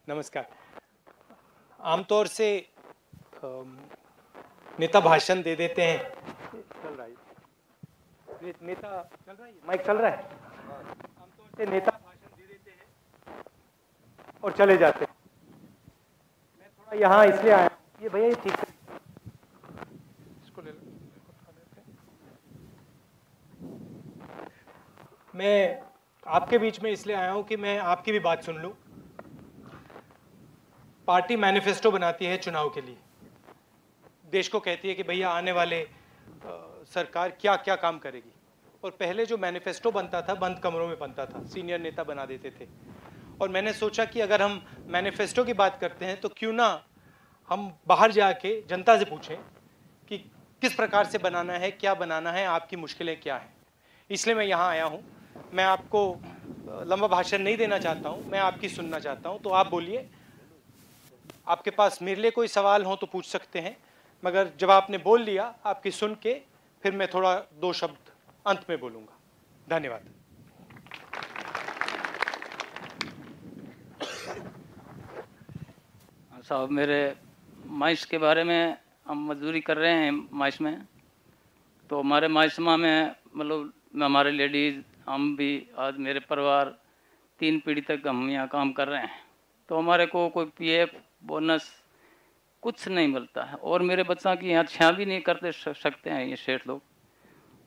नमस्कार। आमतौर से नेता भाषण दे देते हैं। चल रहा है नेता, चल रहा है, माइक चल रहा है। आमतौर से नेता भाषण दे देते हैं और चले जाते हैं। मैं थोड़ा यहाँ इसलिए आया, ये भैया ये ठीक है, इसको ले लो। मैं आपके बीच में इसलिए आया हूं कि मैं आपकी भी बात सुन लूं। पार्टी मैनिफेस्टो बनाती है चुनाव के लिए, देश को कहती है कि भैया आने वाले सरकार क्या क्या काम करेगी। और पहले जो मैनिफेस्टो बनता था बंद कमरों में बनता था, सीनियर नेता बना देते थे। और मैंने सोचा कि अगर हम मैनिफेस्टो की बात करते हैं तो क्यों ना हम बाहर जाके जनता से पूछें कि किस प्रकार से बनाना है, क्या बनाना है, आपकी मुश्किलें क्या हैं। इसलिए मैं यहाँ आया हूँ। मैं आपको लंबा भाषण नहीं देना चाहता हूँ, मैं आपकी सुनना चाहता हूँ। तो आप बोलिए, आपके पास मेरे लिए कोई सवाल हो तो पूछ सकते हैं, मगर जब आपने बोल लिया आपकी सुन के फिर मैं थोड़ा दो शब्द अंत में बोलूँगा। धन्यवाद। साहब, मेरे माइस के बारे में, हम मजदूरी कर रहे हैं माइस में। तो हमारे माइसमा में मतलब हमारे लेडीज़, हम भी, आज मेरे परिवार 3 पीढ़ी तक हम यहाँ काम कर रहे हैं। तो हमारे को कोई पीएफ बोनस कुछ नहीं मिलता है। और मेरे बच्चा की यहाँ छाँ भी नहीं करते सकते हैं ये सेठ लोग।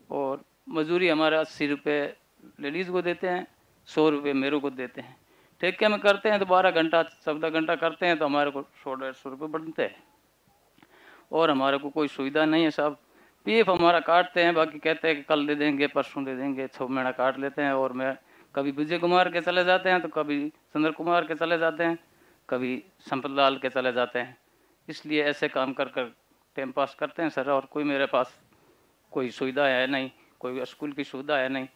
और मजदूरी हमारे 80 रुपये लेडीज़ को देते हैं, 100 रुपये मेरे को देते हैं। ठेके में करते हैं तो 12 घंटा 14 घंटा करते हैं तो हमारे को 100-150 रुपये बनते हैं। और हमारे को कोई सुविधा नहीं है साहब। पीएफ हमारा काटते हैं, बाकी कहते हैं कि कल दे देंगे, परसों दे देंगे, 6 महीना काट लेते हैं। और मैं कभी विजय कुमार के चले जाते हैं तो कभी चंद्र कुमार के चले जाते हैं, कभी संपत लाल के चले जाते हैं। इसलिए ऐसे काम कर कर टाइम पास करते हैं सर। और कोई मेरे पास कोई सुविधा है नहीं, कोई स्कूल की सुविधा है नहीं।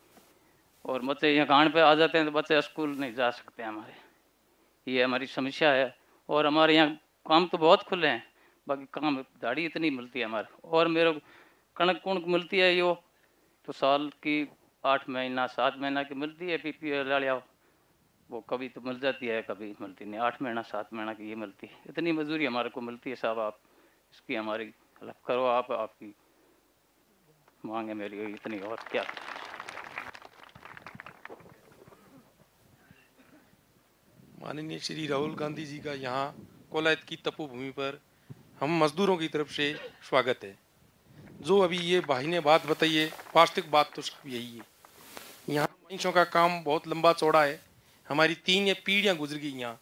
और बच्चे यहाँ गांड पे आ जाते हैं तो बच्चे स्कूल नहीं जा सकते हमारे, ये हमारी समस्या है। और हमारे यहाँ काम तो बहुत खुले हैं, बाकी काम दाढ़ी इतनी मिलती है हमारे। और मेरे को कणक कुणक मिलती है यो तो साल की 8 महीना 7 महीना की मिलती है। पीपीएल लाड़िया वो कभी तो मिल जाती है, कभी मिलती नहीं। 8 महीना 7 महीना की ये मिलती है। इतनी मजदूरी हमारे को मिलती है साहब। आप इसकी हमारी हेल्प करो। आप, आपकी मांगे मेरी इतनी, और क्या। माननीय श्री राहुल गांधी जी का यहाँ कोलायत की तपोभूमि पर हम मजदूरों की तरफ से स्वागत है। जो अभी ये भाई ने बात बताई है, वास्तविक बात तो सब यही है। यहाँ मनुष्यों का काम बहुत लंबा चौड़ा है। हमारी 3 या पीढ़ियाँ गुजर गई यहाँ,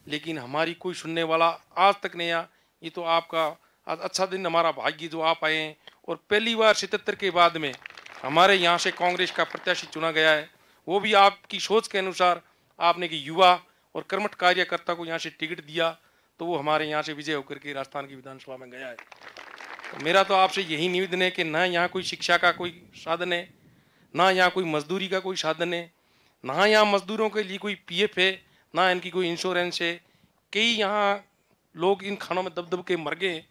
लेकिन हमारी कोई सुनने वाला आज तक नहीं आया। ये तो आपका आज अच्छा दिन, हमारा भाग्य जो आप आए हैं। और पहली बार 77 के बाद में हमारे यहाँ से कांग्रेस का प्रत्याशी चुना गया है, वो भी आपकी सोच के अनुसार। आपने कि युवा और कर्मठ कार्यकर्ता को यहाँ से टिकट दिया तो वो हमारे यहाँ से विजय होकर के राजस्थान की विधानसभा में गया है। तो मेरा तो आपसे यही निवेदन है कि ना यहाँ कोई शिक्षा का कोई साधन है, ना यहाँ कोई मजदूरी का कोई साधन है, ना यहाँ मजदूरों के लिए कोई पीएफ है, ना इनकी कोई इंश्योरेंस है। कई यहाँ लोग इन खानों में दब दब के मर गए।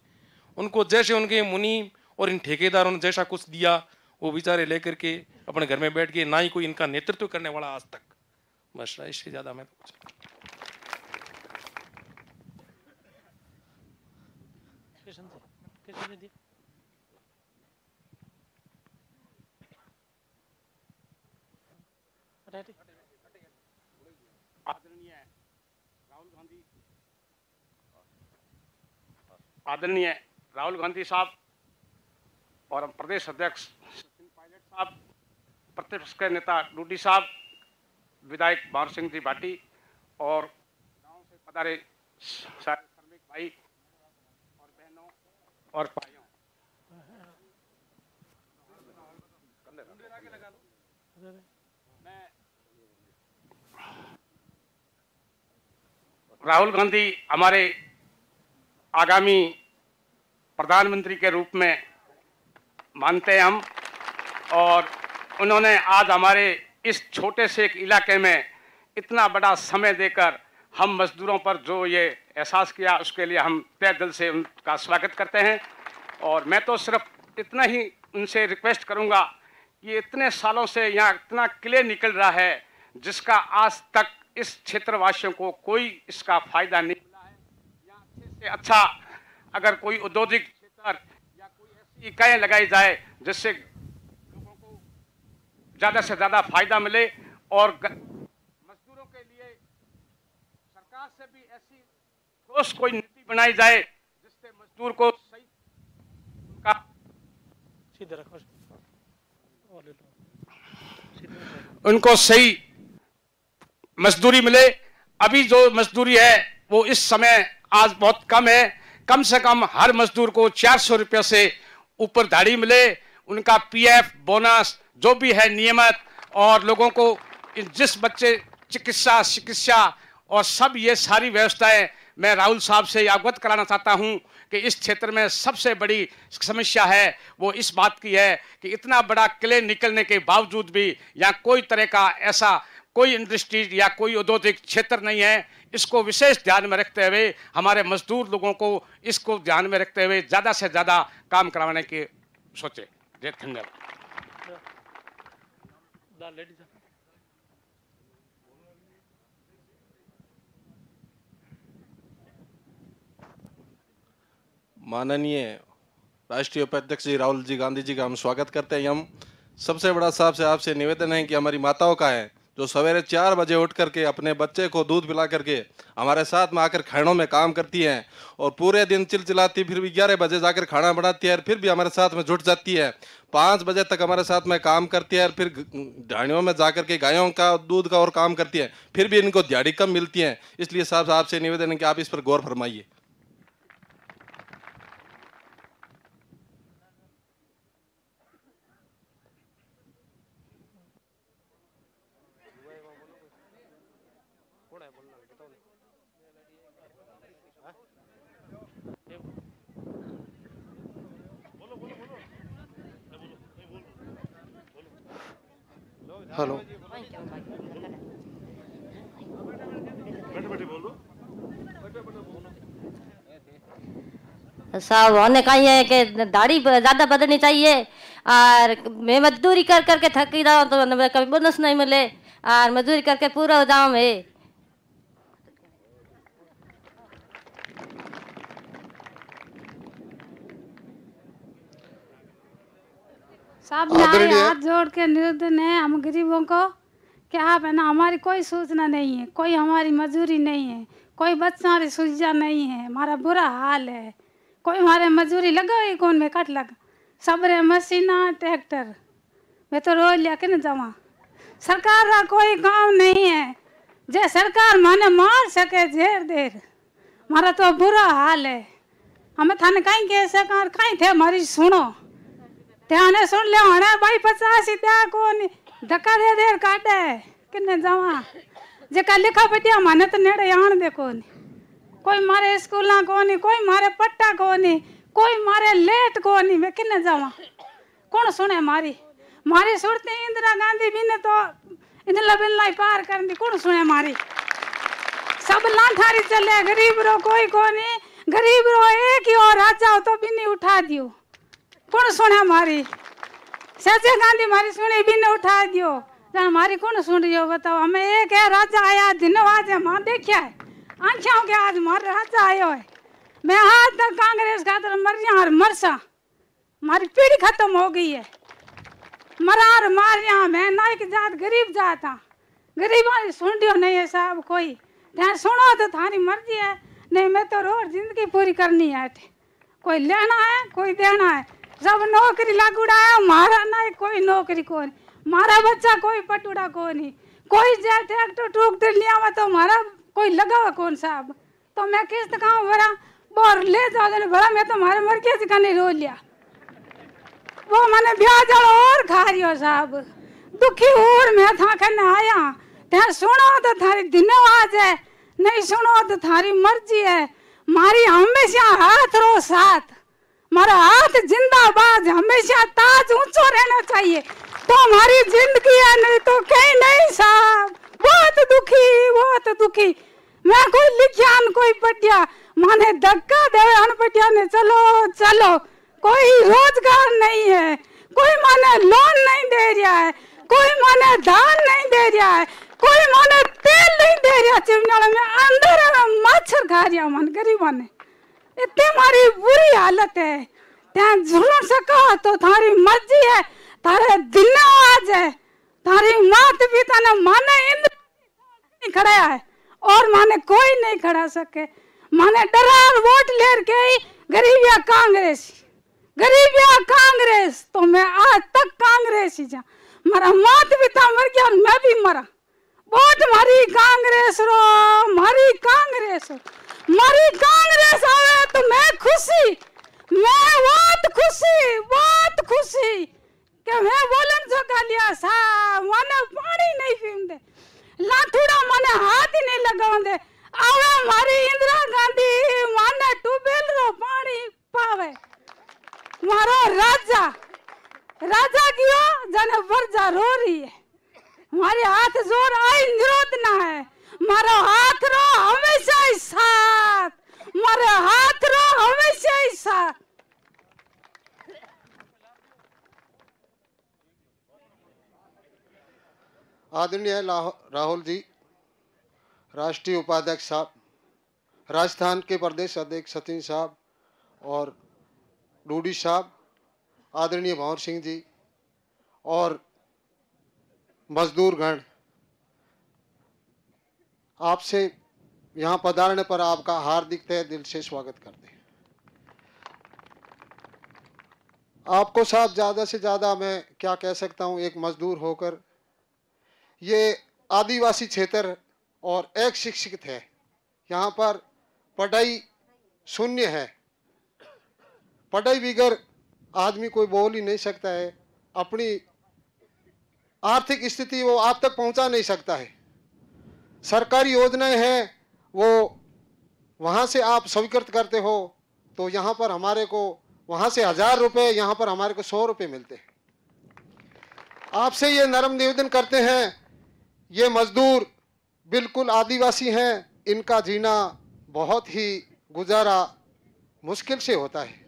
उनको जैसे उनके मुनीम और इन ठेकेदारों ने जैसा कुछ दिया वो बेचारे लेकर के अपने घर में बैठ गए, ना ही कोई इनका नेतृत्व करने वाला आज तक। बस इससे ज़्यादा मैं तो कुछ आदरणीय राहुल गांधी साहब और प्रदेश अध्यक्ष सचिन पायलट साहब, प्रतिपक्ष के नेता डूडी साहब, विधायक बार सिंह जी भाटी और गांव से पधारे सारे श्रमिक भाई और बहनों और भाइयों, मैं राहुल गांधी हमारे आगामी प्रधानमंत्री के रूप में मानते हैं हम। और उन्होंने आज हमारे इस छोटे से एक इलाके में इतना बड़ा समय देकर हम मजदूरों पर जो ये एहसास किया, उसके लिए हम तहे दिल से उनका स्वागत करते हैं। और मैं तो सिर्फ इतना ही उनसे रिक्वेस्ट करूंगा कि इतने सालों से यहाँ इतना क्लियर निकल रहा है, जिसका आज तक इस क्षेत्रवासियों को कोई इसका फायदा नहीं मिला है। यहाँ अच्छे से अच्छा अगर कोई औद्योगिक क्षेत्र या कोई ऐसी इकाइयाँ लगाई जाए जिससे लोगों को ज़्यादा से ज़्यादा फायदा मिले और मजदूरों के लिए सरकार से भी ऐसी ठोस कोई नीति बनाई जाए जिससे मजदूर को सही उनको सही मजदूरी मिले। अभी जो मजदूरी है वो इस समय आज बहुत कम है। कम से कम हर मजदूर को 400 रुपये से ऊपर दाढ़ी मिले, उनका पीएफ बोनस जो भी है नियमित, और लोगों को जिस बच्चे चिकित्सा और सब ये सारी व्यवस्थाएं मैं राहुल साहब से अवगत कराना चाहता हूं कि इस क्षेत्र में सबसे बड़ी समस्या है वो इस बात की है कि इतना बड़ा क्ले निकलने के बावजूद भी यहाँ कोई तरह का ऐसा कोई इंडस्ट्री या कोई औद्योगिक क्षेत्र नहीं है। इसको विशेष ध्यान में रखते हुए हमारे मजदूर लोगों को इसको ध्यान में रखते हुए ज़्यादा से ज़्यादा काम करवाने की सोचे। धन्यवाद। माननीय राष्ट्रीय उपाध्यक्ष जी राहुल जी गांधी जी का हम स्वागत करते हैं। हम सबसे बड़ा साहब से आपसे निवेदन है कि हमारी माताओं का है जो सवेरे 4 बजे उठ करके अपने बच्चे को दूध पिला करके हमारे साथ में आकर खानों में काम करती हैं और पूरे दिन चिलचिलाती, फिर भी 11 बजे जाकर खाना बनाती है और फिर भी हमारे साथ में जुट जाती है। 5 बजे तक हमारे साथ में काम करती है और फिर ढाणियों में जाकर के गायों का दूध का और काम करती है, फिर भी इनको दिहाड़ी कम मिलती है। इसलिए साहब आपसे निवेदन है कि आप इस पर गौर फरमाइए। हेलो, साहब होने का ये है कि दाढ़ी ज़्यादा बदलनी चाहिए और मैं मजदूरी कर करके थकी जाऊँ तो कभी बोनस नहीं मिले और मजदूरी करके पूरा हो जाऊँ मैं। साहब मेरे हाथ जोड़ के निवेदन है हम गरीबों को कि आप है ना, हमारी कोई सूचना नहीं है, कोई हमारी मजदूरी नहीं है, कोई बच्चा की सुविधा नहीं है, हमारा बुरा हाल है। कोई हमारे मजदूरी लगा ही कौन में कट लगा सब रे मशीना ट्रैक्टर मैं तो रोज लेके न जावा। सरकार का कोई काम नहीं है जे सरकार माने मार सके जेर देर। हमारा तो बुरा हाल है। हमें थाने कहीं के सरकार कहीं थे हमारी सुनो ध्यान सुन ले होना भाई 50 त्या कौन धक्का दे देर काटे किन्ने जावा जेका लिखा पटिया माने तो नेड़े आन दे कोई मारे स्कूल कोनी, कोई मारे पट्टा कोनी, कोई मारे लेट कोनी, मैं किन्ने जावा कौन सुने मारी सुनते इंदिरा गांधी भी ने तो इंदिरा बिल्ला पार कर दी कौन सुने मारी। सब लाठारी चले गरीब रो कोई कोनी, गरीब रो एक ही और राजा हो तो भी नहीं उठा दियो कौन सुने मारी। संजय गांधी मारी सुनी भी ने उठा दियो हमारी कौन सुन रही हो बताओ। हमें एक है राजा आया धन्यवाद है मां देखिया है आंखों के आज मारे राजा आयो है। मैं आज तक कांग्रेस खातर मर रहा और मरसा हमारी पीढ़ी खत्म हो गई है। मरार मार रहा मैं नाइक जात गरीब जात हाँ गरीबों सुन दियो नहीं है साहब कोई ध्यान सुनो तो थारी मर्जी है नहीं मैं तो रोज जिंदगी पूरी करनी है। कोई लेना है कोई देना है सब नौकरी लागूड़ा है मारा नहीं कोई नौकरी को नहीं मारा बच्चा कोई पटूड़ा को नहीं कोई जे ट्रैक्टर टूक दे लिया हुआ तो मारा कोई लगा कौन साहब तो मैं किस्त कहाँ भरा बोर ले जाओ भरा मैं तो मारे मर के का नहीं रो लिया वो मैंने ब्याज और खा रही हो साहब दुखी और मैं था करने आया त्या सुनो तो थारी धन्यवाद है नहीं सुनो तो थारी मर्जी है। मारी हमेशा हाथ रो साथ मारा हाथ जिंदाबाद हमेशा ताज ऊंचो रहना चाहिए तो हमारी जिंदगी है नहीं तो कहीं नहीं साहब। बहुत दुखी मैं कोई लिखिया कोई पटिया माने धक्का दे अनपटिया ने चलो चलो कोई रोजगार नहीं है कोई माने लोन नहीं दे रहा है कोई माने धान नहीं दे रहा है कोई माने तेल नहीं दे कूड़ा चिमनाड़ा में अंदर मच्छर खा रिया मन गरीबा ने। इतनी हमारी बुरी हालत है। त्या झुलण सका तो थारी मर्जी है, थारे दिन आज है, थारी मात पिता ने माने इंद्र नहीं खड़ा है और माने कोई नहीं खड़ा सके। माने डरार वोट लेर के गरीबिया कांग्रेस तो मैं आज तक कांग्रेस ही जा। मारा मात पिता मर गया मैं भी मरा। वोट मारी कांग्रेस रो, मारी कांग्रेस आवे तो मैं खुशी, मैं बहुत खुशी कि मैं बोलन जो गालिया सा माने पानी नहीं पींदे, लाठुड़ा माने हाथ ही नहीं लगावंदे। आवे मारी इंदिरा गांधी माने ट्यूबवेल रो पानी पावे। मारो राजा कियो जने वर्जा रो रही है। हमारे हाथ जोर आई निरोध ना है। मारो हाथ रो हमेशा ही साथ, मारे हाथ रो हमेशा ही साथ। आदरणीय राहुल जी, राष्ट्रीय उपाध्यक्ष साहब, राजस्थान के प्रदेश अध्यक्ष सचिन साहब और डूडी साहब, आदरणीय भंवर सिंह जी और मजदूरगण, आपसे यहाँ पधारने पर आपका हार्दिक तहे दिल से स्वागत करते हैं। आपको साहब ज़्यादा से ज़्यादा मैं क्या कह सकता हूँ, एक मजदूर होकर ये आदिवासी क्षेत्र और एक शिक्षित है, यहाँ पर पढ़ाई शून्य है। पढ़ाई बगैर आदमी कोई बोल ही नहीं सकता है, अपनी आर्थिक स्थिति वो आप तक पहुंचा नहीं सकता है। सरकारी योजनाएं हैं वो वहाँ से आप स्वीकृत करते हो तो यहाँ पर हमारे को वहाँ से 1000 रुपये, यहाँ पर हमारे को 100 रुपये मिलते हैं। आपसे ये नरम निवेदन करते हैं, ये मजदूर बिल्कुल आदिवासी हैं, इनका जीना बहुत ही गुजारा मुश्किल से होता है।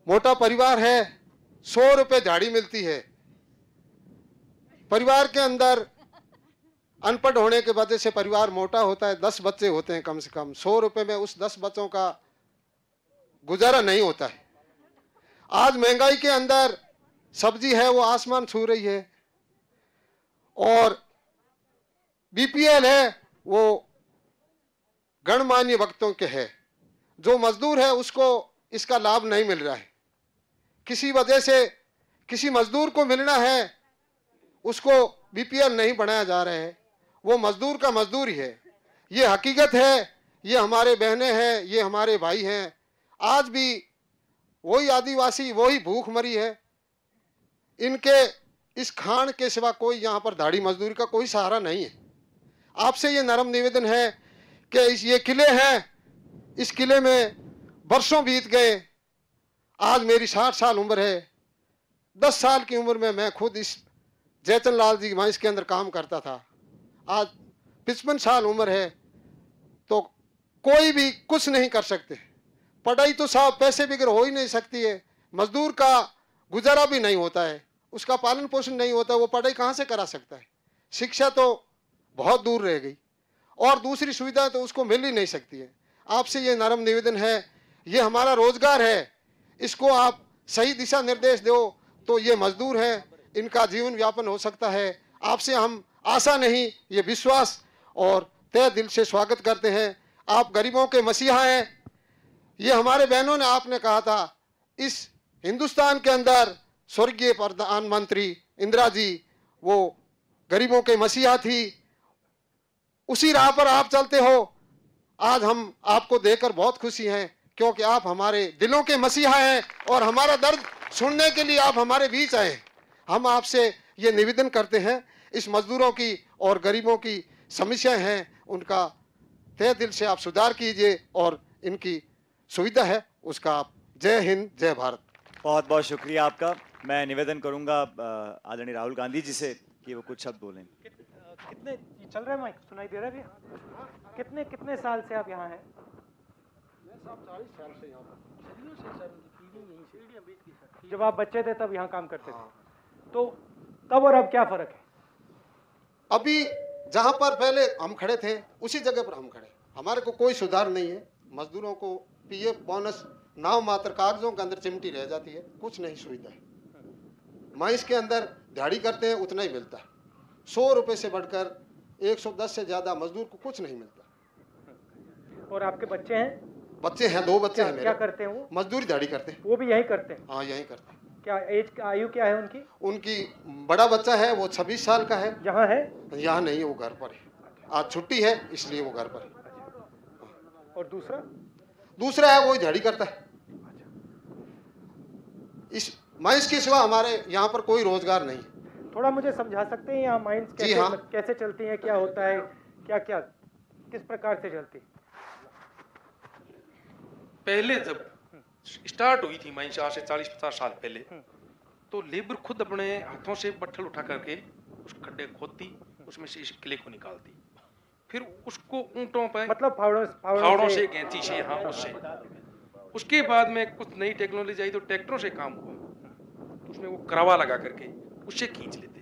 मोटा परिवार है, 100 रुपये झाड़ी मिलती है। परिवार के अंदर अनपढ़ होने के वजह से परिवार मोटा होता है, 10 बच्चे होते हैं कम से कम। 100 रुपये में उस 10 बच्चों का गुजारा नहीं होता है। आज महंगाई के अंदर सब्जी है वो आसमान छू रही है और बीपीएल है वो गणमान्य वक्तों के है। जो मजदूर है उसको इसका लाभ नहीं मिल रहा है। किसी वजह से किसी मजदूर को मिलना है, उसको बीपीएल नहीं बनाया जा रहा है। वो मजदूर का मजदूर ही है। ये हकीकत है, ये हमारे बहनें हैं, ये हमारे भाई हैं। आज भी वही आदिवासी, वही भूख मरी है। इनके इस खान के सिवा कोई यहाँ पर दाढ़ी मजदूरी का कोई सहारा नहीं है। आपसे ये नरम निवेदन है कि ये किले हैं, इस किले में वर्षों बीत गए। आज मेरी 60 साल उम्र है। 10 साल की उम्र में मैं खुद इस जयचंद लाल जी वहाँ इसके अंदर काम करता था। आज 55 साल उम्र है तो कोई भी कुछ नहीं कर सकते। पढ़ाई तो साहब पैसे बगैर हो ही नहीं सकती है। मजदूर का गुजारा भी नहीं होता है, उसका पालन पोषण नहीं होता, वो पढ़ाई कहाँ से करा सकता है। शिक्षा तो बहुत दूर रह गई और दूसरी सुविधा तो उसको मिल ही नहीं सकती है। आपसे ये नरम निवेदन है, ये हमारा रोजगार है, इसको आप सही दिशा निर्देश दो तो ये मजदूर हैं, इनका जीवन यापन हो सकता है। आपसे हम आशा नहीं, ये विश्वास और तहे दिल से स्वागत करते हैं। आप गरीबों के मसीहा हैं। ये हमारे बहनों ने आपने कहा था, इस हिंदुस्तान के अंदर स्वर्गीय प्रधानमंत्री इंदिरा जी वो गरीबों के मसीहा थी। उसी राह पर आप चलते हो। आज हम आपको देखकर बहुत खुशी हैं क्योंकि आप हमारे दिलों के मसीहा हैं और हमारा दर्द सुनने के लिए आप हमारे बीच आए। हम आपसे ये निवेदन करते हैं, इस मजदूरों की और गरीबों की समस्याएं हैं, उनका तहे दिल से आप सुधार कीजिए और इनकी सुविधा है उसका आप। जय हिंद, जय भारत। बहुत बहुत शुक्रिया आपका। मैं निवेदन करूंगा आदरणीय राहुल गांधी जी से कि वो कुछ शब्द बोलें। कितने चल रहा है माइक, सुनाई दे रहा है भैया? कितने साल से आप यहाँ हैं? मैं साहब 40 साल से यहाँ पर। जब आप बच्चे थे तब यहाँ काम करते थे, तो तब और अब क्या फर्क है? अभी जहां पर पहले हम खड़े थे उसी जगह पर हम खड़े। हमारे को कोई सुधार नहीं है। मजदूरों को पीएफ बोनस नाव मात्र कागजों के अंदर चिमटी रह जाती है, कुछ नहीं सुविधा है। माइंस के अंदर दिहाड़ी करते हैं उतना ही मिलता है। 100 रुपये से बढ़कर 110 से ज्यादा मजदूर को कुछ नहीं मिलता। और आपके बच्चे हैं? बच्चे हैं, 2 बच्चे हैं मेरे। क्या करते हैं वो? मजदूरी दिहाड़ी करते हैं। वो भी यहीं करते हैं? हाँ, यहीं करते हैं। क्या एज आयु क्या है उनकी? उनकी बड़ा बच्चा है वो 26 साल का है। यहाँ है? यहाँ नहीं है, वो घर पर है। आज छुट्टी है इसलिए वो घर पर है। और दूसरा है वो दिहाड़ी करता है। इस माइंस के सिवा हमारे यहाँ पर कोई रोजगार नहीं है। थोड़ा मुझे समझा सकते हैं यहाँ माइंस कैसे, हाँ। कैसे चलती है, क्या होता है, क्या क्या किस प्रकार से चलती है? पहले जब स्टार्ट हुई थी माइंस आज से 40-50 साल पहले, तो लेबर खुद अपने हाथों से बट्ठल उठा करके उस खड्डे खोदती, उसमें से इस किले को निकालती, फिर उसको ऊंटों पर मतलब फावड़ों से गैंची से यहाँ उससे। उसके बाद में कुछ नई टेक्नोलॉजी आई तो ट्रैक्टरों से काम हुआ, तो उसमें वो करावा लगा करके उससे खींच लेते।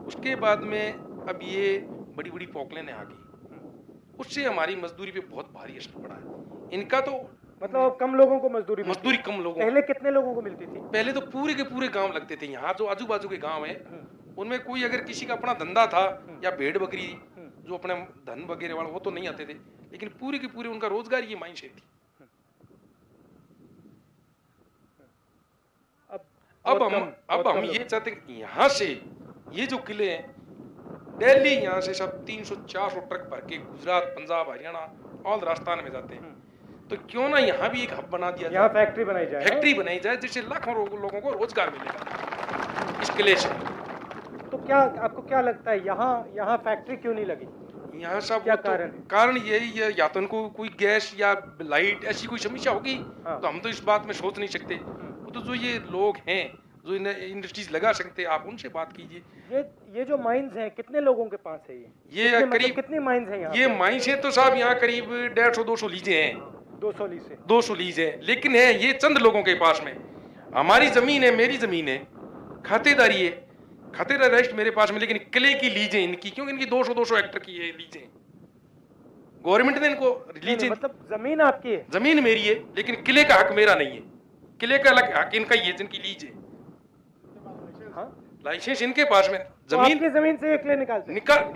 उसके बाद में अब ये बड़ी बड़ी पोकलें आ गई, उससे हमारी मजदूरी पे बहुत भारी असर पड़ा है। इनका तो मतलब कम लोगों को मजदूरी कम लोगों। पहले कितने लोगों को मिलती थी? पहले तो पूरे के पूरे गांव लगते थे। यहाँ जो आजू बाजू के गांव है उनमें कोई अगर किसी का अपना धंधा था या भेड़ बकरी जो अपने धन वगैरह वाला, वो तो नहीं आते थे, लेकिन पूरे के पूरे उनका रोजगार ये माइन से थी। अब हम ये चाहते हैं कि यहाँ से ये जो किले हैं दिल्ली, यहाँ से सब 300-400 ट्रक भर के गुजरात, पंजाब, हरियाणा और राजस्थान में जाते हैं, तो क्यों ना यहाँ भी एक हब बना दिया जाए, यहाँ फैक्ट्री बनाई जाए जिससे लाखों लोगों को रोजगार मिलेगा इस किले से। तो क्या आपको क्या लगता है यहाँ फैक्ट्री क्यों नहीं लगी? यहाँ सब क्या कारण यही है, या तो उनको कोई गैस या लाइट ऐसी कोई समस्या होगी। हाँ। तो हम तो इस बात में सोच नहीं सकते। तो जो ये लोग हैं जो इंडस्ट्रीज लगा सकते हैं, आप उनसे बात कीजिए। ये जो माइंस हैं कितने लोगों के पास है? ये करीब कितनी माइंस हैं यहाँ? ये माइंस है तो साहब यहाँ करीब 150-200 लीजें हैं। 200 लीज है, लेकिन है ये चंद लोगों के पास में। हमारी जमीन है, मेरी जमीन है, खातेदारी है, खातेदारी रजिस्टर मेरे पास में, लेकिन किले की लीजें इनकी, क्योंकि इनकी 200 हेक्टर की है लीजें, गवर्नमेंट ने इनको लीजें। मतलब जमीन आपकी है? जमीन मेरी है, लेकिन किले का हक मेरा नहीं है, किले का हक इनका ही है जिनकी लीज है। लाइसेंस इनके पास में। जमीन से किले निकाल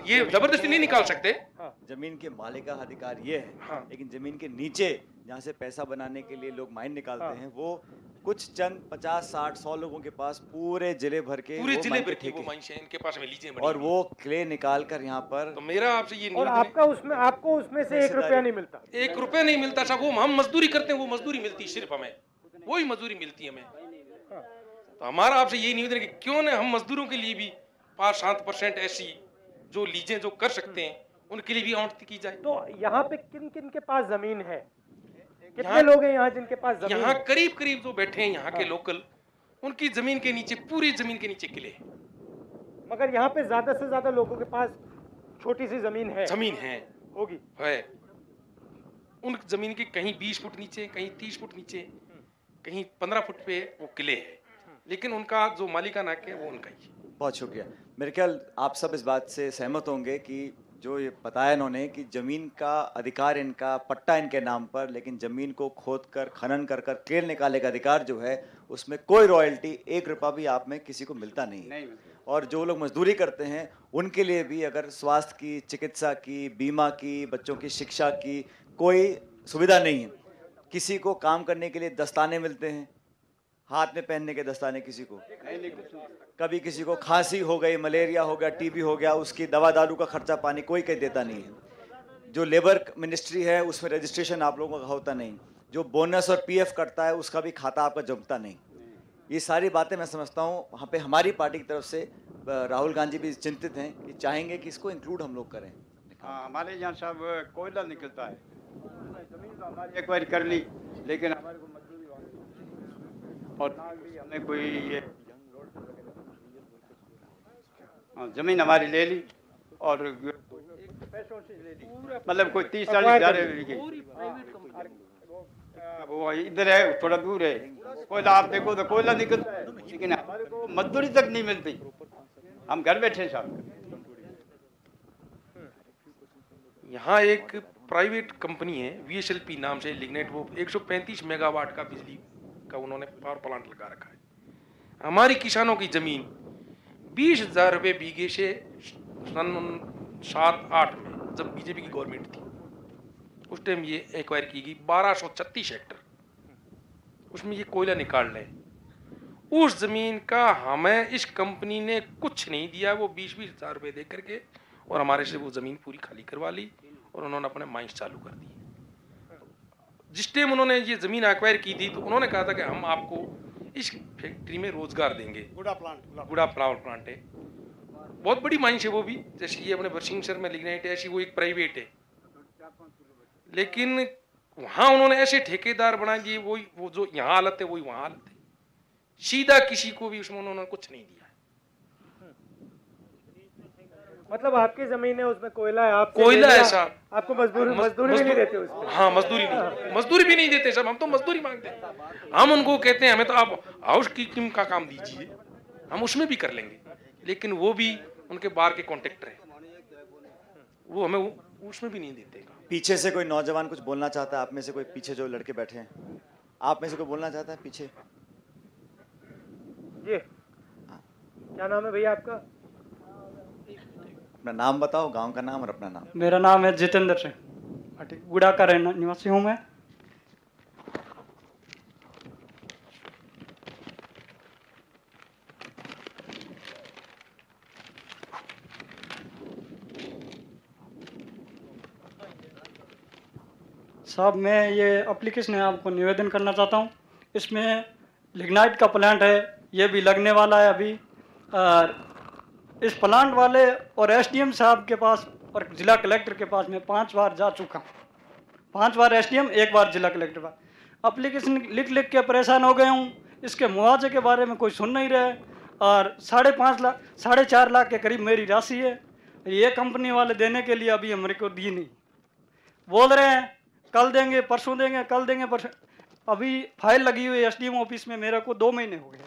ये जबरदस्ती नहीं निकाल सकते। हाँ। जमीन के मालिक का अधिकार ये है। हाँ। लेकिन जमीन के नीचे जहाँ से पैसा बनाने के लिए लोग माइन निकालते हाँ। हैं, वो कुछ चंद 50-60-100 लोगों के पास पूरे जिले भर के वो माइन से इनके पास में लीजें और वो क्ले निकाल कर यहाँ पर। तो मेरा आपसे ये और आपको उसमें से 1 रुपया नहीं मिलता? 1 रुपया नहीं मिलता साहब। वो हम मजदूरी करते हैं, वो मजदूरी मिलती है सिर्फ हमें, वही मजदूरी मिलती है हमें। तो हमारा आपसे यही निवेदन है कि क्यों ना हम मजदूरों के लिए भी 5-7% ऐसी जो लीजें जो कर सकते हैं उनके लिए भी आवंटित की जाए। तो यहाँ पे किन किन के पास जमीन है? कितने लोग हैं यहाँ जिनके पास जमीन? यहाँ करीब जो बैठे हैं यहाँ के लोकल, उनकी जमीन के नीचे, पूरी जमीन के नीचे किले हैं। मगर यहाँ पे ज्यादा से ज्यादा लोगों के पास छोटी सी जमीन है होगी है। उन जमीन के कहीं 20 फुट नीचे, कहीं 30 फुट नीचे, कहीं 15 फुट पे वो किले हैं, लेकिन उनका जो मालिकाना हक है वो उनका ही। बहुत शुक्रिया। मेरे ख्याल आप सब इस बात से सहमत होंगे कि जो ये बताया इन्होंने कि ज़मीन का अधिकार इनका, पट्टा इनके नाम पर, लेकिन ज़मीन को खोद कर, खनन कर कर केल निकालने का अधिकार जो है, उसमें कोई रॉयल्टी 1 रुपया भी आप में किसी को मिलता नहीं है। और जो लोग मजदूरी करते हैं उनके लिए भी अगर स्वास्थ्य की, चिकित्सा की, बीमा की, बच्चों की शिक्षा की कोई सुविधा नहीं है। किसी को काम करने के लिए दस्ताने मिलते हैं, हाथ में पहनने के दस्ताने किसी को, कभी किसी को खांसी हो गई, मलेरिया हो गया, टीबी हो गया, उसकी दवा दारू का खर्चा पानी कोई कहीं देता नहीं है। जो लेबर मिनिस्ट्री है उसमें रजिस्ट्रेशन आप लोगों का होता नहीं, जो बोनस और पीएफ करता है उसका भी खाता आपका जमता नहीं। ये सारी बातें मैं समझता हूँ वहाँ पे हमारी पार्टी की तरफ से राहुल गांधी भी चिंतित हैं कि चाहेंगे कि इसको इंक्लूड हम लोग करें। हाँ, हमारे यहाँ सब कोयला निकलता है, जमीन तो हमारी एक्वायर कर ली, लेकिन हमारे को मजदूरी और हमने कोई ये जमीन हमारी ले ली और पैसों से ले ली, मतलब कोई 30-40 हज़ार। वो इधर है, थोड़ा दूर है कोयला, आप देखो तो कोयला निकलता है, लेकिन हमारे को मजदूरी तक नहीं मिलती। हम घर बैठे साहब। यहाँ एक प्राइवेट कंपनी है VSLP नाम से लिग्नाइट, वो 135 मेगावाट का बिजली का उन्होंने पावर प्लांट लगा रखा है। हमारी किसानों की जमीन 20,000 रुपये बीघे से सन 7-8 में जब बीजेपी की गवर्नमेंट थी उस टाइम ये एक्वायर की गई 1236 हेक्टर, उसमें ये कोयला निकाल रहे हैं। उस जमीन का हमें इस कंपनी ने कुछ नहीं दिया, वो 20-20 हज़ार रुपये दे करके और हमारे से वो ज़मीन पूरी खाली करवा ली और उन्होंने अपने माइंस चालू कर दिए। जिस टाइम उन्होंने ये ज़मीन एक्वायर की थी तो उन्होंने कहा था कि हम आपको इस फैक्ट्री में रोजगार देंगे। गुड़ा प्लांट है, बहुत बड़ी माइंस है वो भी, जैसे ये अपने बरसिंगसर में लिग्नाइट है, ऐसी वो एक प्राइवेट है। लेकिन वहाँ उन्होंने ऐसे ठेकेदार बना दिए, वो जो यहाँ हालत है वही वहाँ हालत है, सीधा किसी को भी उसमें उन्होंने कुछ नहीं दिया। मतलब आपकी जमीन है, उसमें कोयला है, आप कोयला है साहब, आपको मजदूरी भी नहीं देते उसमें? हाँ, मजदूरी भी नहीं देते साहब, हम तो मजदूरी मांगते हैं। हम उनको कहते हैं हमें तो आप हाउस कीपिंग का काम दीजिए, हम उसमें भी कर लेंगे, लेकिन वो भी उनके बाहर के कॉन्ट्रैक्टर है, वो हमें उसमें भी नहीं देते। पीछे से कोई नौजवान कुछ बोलना चाहता है? आप में से कोई पीछे जो लड़के बैठे हैं, आप में से कोई बोलना चाहता है पीछे? जी, क्या नाम है भैया आपका? अपना नाम बताओ, गांव का नाम और अपना नाम। मेरा नाम है जितेंद्र सिंह, गुड़ा का रहना निवासी हूँ मैं। साहब मैं ये एप्लीकेशन है आपको निवेदन करना चाहता हूँ। इसमें लिग्नाइट का प्लांट है, ये भी लगने वाला है अभी, और इस प्लांट वाले और SDM साहब के पास और जिला कलेक्टर के पास मैं 5 बार जा चुका हूँ, 5 बार SDM, 1 बार जिला कलेक्टर पास। एप्लीकेशन लिख लिख के परेशान हो गए हूँ। इसके मुआवजे के बारे में कोई सुन नहीं रहे, और 4.5 लाख के करीब मेरी राशि है। ये कंपनी वाले देने के लिए अभी हमारे को दी नहीं, बोल रहे हैं कल देंगे, परसों देंगे, कल देंगे, परसों। अभी फाइल लगी हुई है SDM ऑफिस में, मेरे को 2 महीने हो गए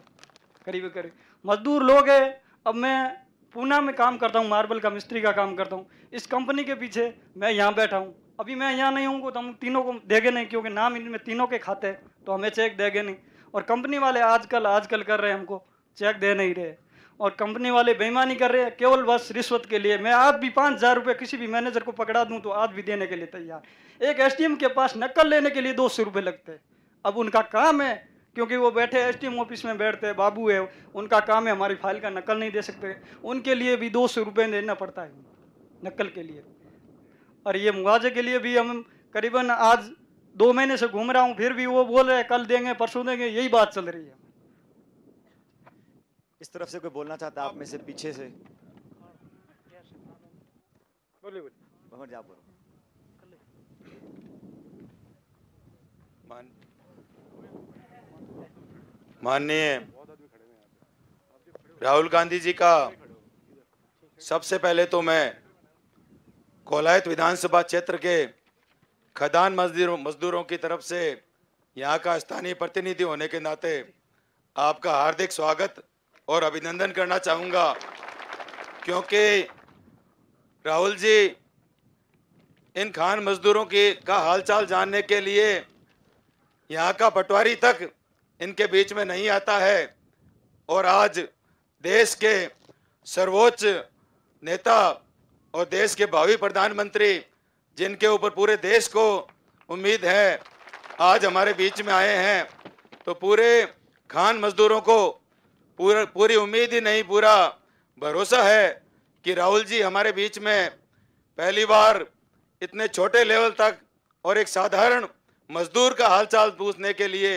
करीब। मजदूर लोग हैं। अब मैं पूना में काम करता हूँ, मार्बल का मिस्त्री का काम करता हूँ। इस कंपनी के पीछे मैं यहाँ बैठा हूँ। अभी मैं यहाँ नहीं हूँ तो हम तीनों को देंगे नहीं, क्योंकि नाम इनमें तीनों के खाते हैं, तो हमें चेक देंगे नहीं। और कंपनी वाले आजकल कर रहे हैं, हमको चेक दे नहीं रहे, और कंपनी वाले बेईमानी कर रहे हैं केवल बस रिश्वत के लिए। मैं आज भी 5,000 रुपये किसी भी मैनेजर को पकड़ा दूँ तो आज भी देने के लिए तैयार। एक SDM के पास नकल लेने के लिए 200 रुपये लगते हैं। अब उनका काम है, क्योंकि वो बैठे SDM ऑफिस में बैठते हैं, बाबू है, उनका काम है हमारी फाइल का नकल नहीं दे सकते, उनके लिए भी 200 रुपये देना पड़ता है नकल के लिए। और ये मुआवजे के लिए भी हम करीबन आज 2 महीने से घूम रहा हूँ, फिर भी वो बोल रहे हैं कल देंगे, परसों देंगे, यही बात चल रही है। इस तरफ से कोई बोलना चाहता है आप में से? पीछे से बोलिए। माननीय राहुल गांधी जी का सबसे पहले तो मैं कोलायत विधानसभा क्षेत्र के खदान मजदूरों की तरफ से यहाँ का स्थानीय प्रतिनिधि होने के नाते आपका हार्दिक स्वागत और अभिनंदन करना चाहूँगा, क्योंकि राहुल जी इन खान मजदूरों का हालचाल जानने के लिए यहाँ का पटवारी तक इनके बीच में नहीं आता है। और आज देश के सर्वोच्च नेता और देश के भावी प्रधानमंत्री, जिनके ऊपर पूरे देश को उम्मीद है, आज हमारे बीच में आए हैं, तो पूरे खान मजदूरों को पूरी उम्मीद ही नहीं, पूरा भरोसा है कि राहुल जी हमारे बीच में पहली बार इतने छोटे लेवल तक और एक साधारण मजदूर का हालचाल पूछने के लिए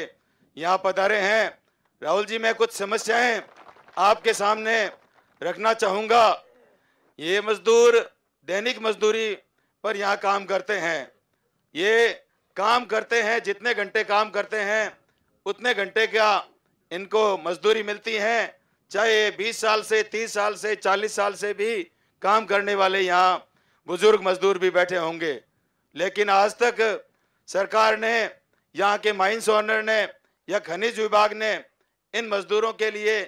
यहाँ पधारे हैं। राहुल जी, मैं कुछ समस्याएं आपके सामने रखना चाहूँगा। ये मजदूर दैनिक मजदूरी पर यहाँ काम करते हैं। ये काम करते हैं, जितने घंटे काम करते हैं उतने घंटे का इनको मजदूरी मिलती है, चाहे 20 साल से, 30 साल से, 40 साल से भी काम करने वाले यहाँ बुजुर्ग मजदूर भी बैठे होंगे। लेकिन आज तक सरकार ने, यहाँ के माइंस ओनर ने या खनिज विभाग ने इन मजदूरों के लिए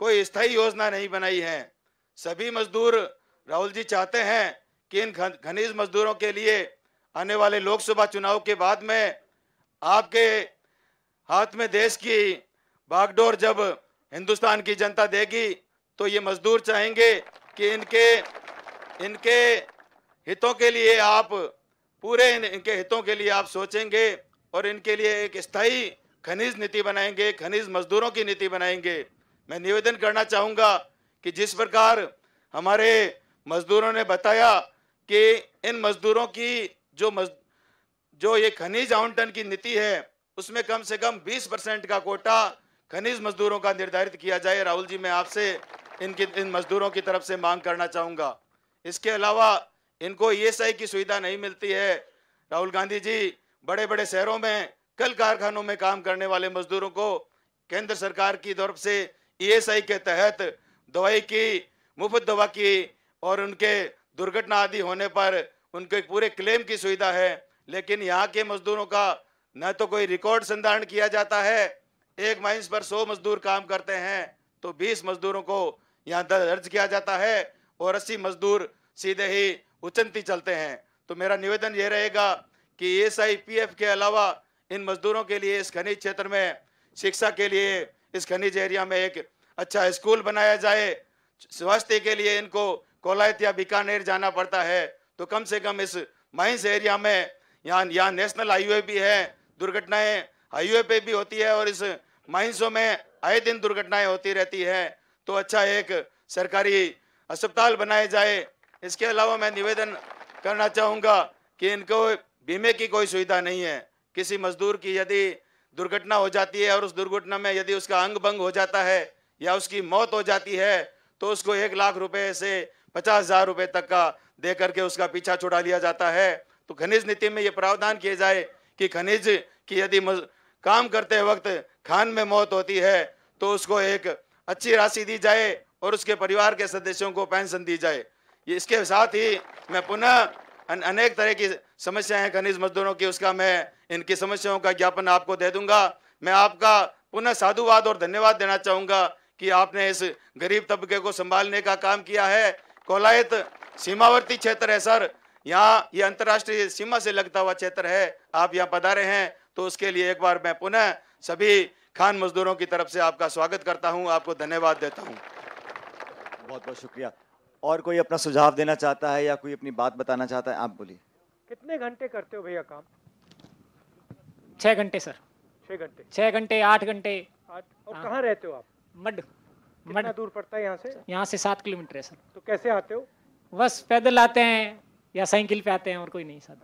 कोई स्थायी योजना नहीं बनाई है। सभी मजदूर राहुल जी चाहते हैं कि इन खनिज मजदूरों के लिए आने वाले लोकसभा चुनाव के बाद में आपके हाथ में देश की बागडोर जब हिंदुस्तान की जनता देगी तो ये मजदूर चाहेंगे कि इनके हितों के लिए आप पूरे इनके हितों के लिए आप सोचेंगे और इनके लिए एक स्थायी खनिज नीति बनाएंगे, खनिज मजदूरों की नीति बनाएंगे। मैं निवेदन करना चाहूँगा कि जिस प्रकार हमारे मजदूरों ने बताया कि इन मजदूरों की जो ये खनिज आवंटन की नीति है उसमें कम से कम 20% का कोटा खनिज मजदूरों का निर्धारित किया जाए। राहुल जी, मैं आपसे इन मजदूरों की तरफ से मांग करना चाहूँगा। इसके अलावा इनको ESI की सुविधा नहीं मिलती है। राहुल गांधी जी, बड़े बड़े शहरों में कल कारखानों में काम करने वाले मजदूरों को केंद्र सरकार की तरफ से ESI के तहत दवाई की, मुफ्त दवा की और उनके दुर्घटना आदि होने पर उनके पूरे क्लेम की सुविधा है, लेकिन यहाँ के मजदूरों का न तो कोई रिकॉर्ड संधारण किया जाता है। एक माइंस पर 100 मजदूर काम करते हैं तो 20 मजदूरों को यहाँ दर्ज किया जाता है और 80 मजदूर सीधे ही उचंती चलते हैं। तो मेरा निवेदन ये रहेगा कि ESI PF के अलावा इन मजदूरों के लिए इस खनिज क्षेत्र में शिक्षा के लिए इस खनिज एरिया में एक अच्छा स्कूल बनाया जाए। स्वास्थ्य के लिए इनको कोलायत या बीकानेर जाना पड़ता है तो कम से कम इस माइंस एरिया में यहाँ नेशनल हाईवे भी है, दुर्घटनाएं हाईवे पे भी होती है और इस माइंसों में आए दिन दुर्घटनाएं होती रहती है। तो अच्छा एक सरकारी अस्पताल बनाए जाए। इसके अलावा मैं निवेदन करना चाहूँगा कि इनको बीमे की कोई सुविधा नहीं है। किसी मजदूर की यदि दुर्घटना हो जाती है और उस दुर्घटना में यदि उसका अंग भंग हो जाता है या उसकी मौत हो जाती है तो उसको 1 लाख रुपए से 50,000 रुपए तक का दे करके उसका पीछा छुड़ा लिया जाता है। तो खनिज नीति में ये प्रावधान किए जाए कि खनिज की यदि काम करते वक्त खान में मौत होती है तो उसको एक अच्छी राशि दी जाए और उसके परिवार के सदस्यों को पेंशन दी जाए। इसके साथ ही मैं पुनः अनेक तरह की समस्याएं हैं खनिज मजदूरों की, उसका मैं इनकी समस्याओं का ज्ञापन आपको दे दूंगा। मैं आपका पुनः साधुवाद और धन्यवाद देना चाहूँगा कि आपने इस गरीब तबके को संभालने का काम किया है। कोलायत सीमावर्ती क्षेत्र है सर, यहाँ ये अंतर्राष्ट्रीय सीमा से लगता हुआ क्षेत्र है। आप यहाँ पधारे हैं तो उसके लिए एक बार मैं पुनः सभी खान मजदूरों की तरफ से आपका स्वागत करता हूँ, आपको धन्यवाद देता हूँ। बहुत बहुत शुक्रिया। और कोई अपना सुझाव देना चाहता है या कोई अपनी बात बताना चाहता है? आप बोलिए। कितने घंटे करते हो भैया काम? 6 घंटे सर। 6 घंटे? 6 घंटे 8 घंटे। और कहाँ रहते हो आप? मड। कितना दूर पड़ता है यहाँ से? यहाँ से 7 किलोमीटर है सर। तो कैसे आते हो? बस पैदल आते हैं या साइकिल पे आते हैं और कोई नहीं सर।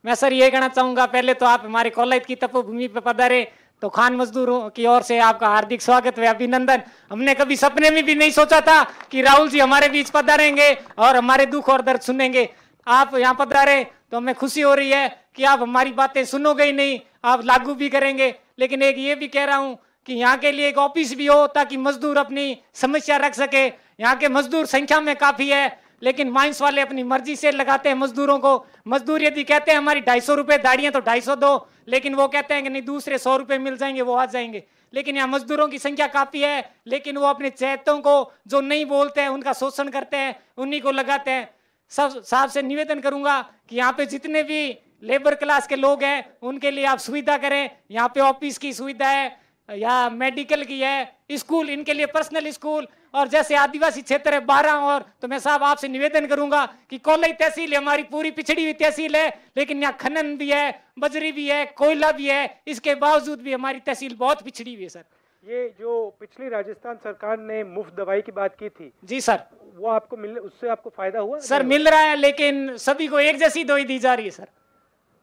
मैं सर ये कहना चाहूँगा, पहले तो आप हमारे कोलायत की तपोभूमि पे पधारे तो खान मजदूरों की ओर से आपका हार्दिक स्वागत व अभिनंदन। हमने कभी सपने में भी नहीं सोचा था कि राहुल जी हमारे बीच पधारेंगे और हमारे दुख और दर्द सुनेंगे। आप यहाँ पधारे तो हमें खुशी हो रही है कि आप हमारी बातें सुनोगे ही नहीं, आप लागू भी करेंगे। लेकिन एक ये भी कह रहा हूँ कि यहाँ के लिए एक ऑफिस भी हो ताकि मजदूर अपनी समस्या रख सके। यहाँ के मजदूर संख्या में काफी है लेकिन माइंस वाले अपनी मर्जी से लगाते हैं मजदूरों को। मजदूर यदि कहते हैं हमारी 250 रुपए दाढ़ियां तो 250 दो, लेकिन वो कहते हैं कि नहीं दूसरे 100 रुपए मिल जाएंगे वो आ जाएंगे। लेकिन यहाँ मजदूरों की संख्या काफी है लेकिन वो अपने चहेतों को जो नहीं बोलते हैं उनका शोषण करते हैं, उन्हीं को लगाते हैं। सब साहब से निवेदन करूंगा कि यहाँ पे जितने भी लेबर क्लास के लोग हैं उनके लिए आप सुविधा करें। यहाँ पे ऑफिस की सुविधा है या मेडिकल की है, स्कूल इनके लिए पर्सनल स्कूल, और जैसे आदिवासी क्षेत्र है 12 और, तो मैं साहब आपसे निवेदन करूंगा कि कोलाई तहसील हमारी पूरी पिछड़ी हुई तहसील है लेकिन यहाँ खनन भी है, बजरी भी है, कोयला भी है, इसके बावजूद भी हमारी तहसील बहुत पिछड़ी हुई है सर। ये जो पिछली राजस्थान सरकार ने मुफ्त दवाई की बात की थी जी सर, वो आपको उससे आपको फायदा हुआ? सर मिल रहा है लेकिन सभी को एक जैसी दवाई दी जा रही है सर।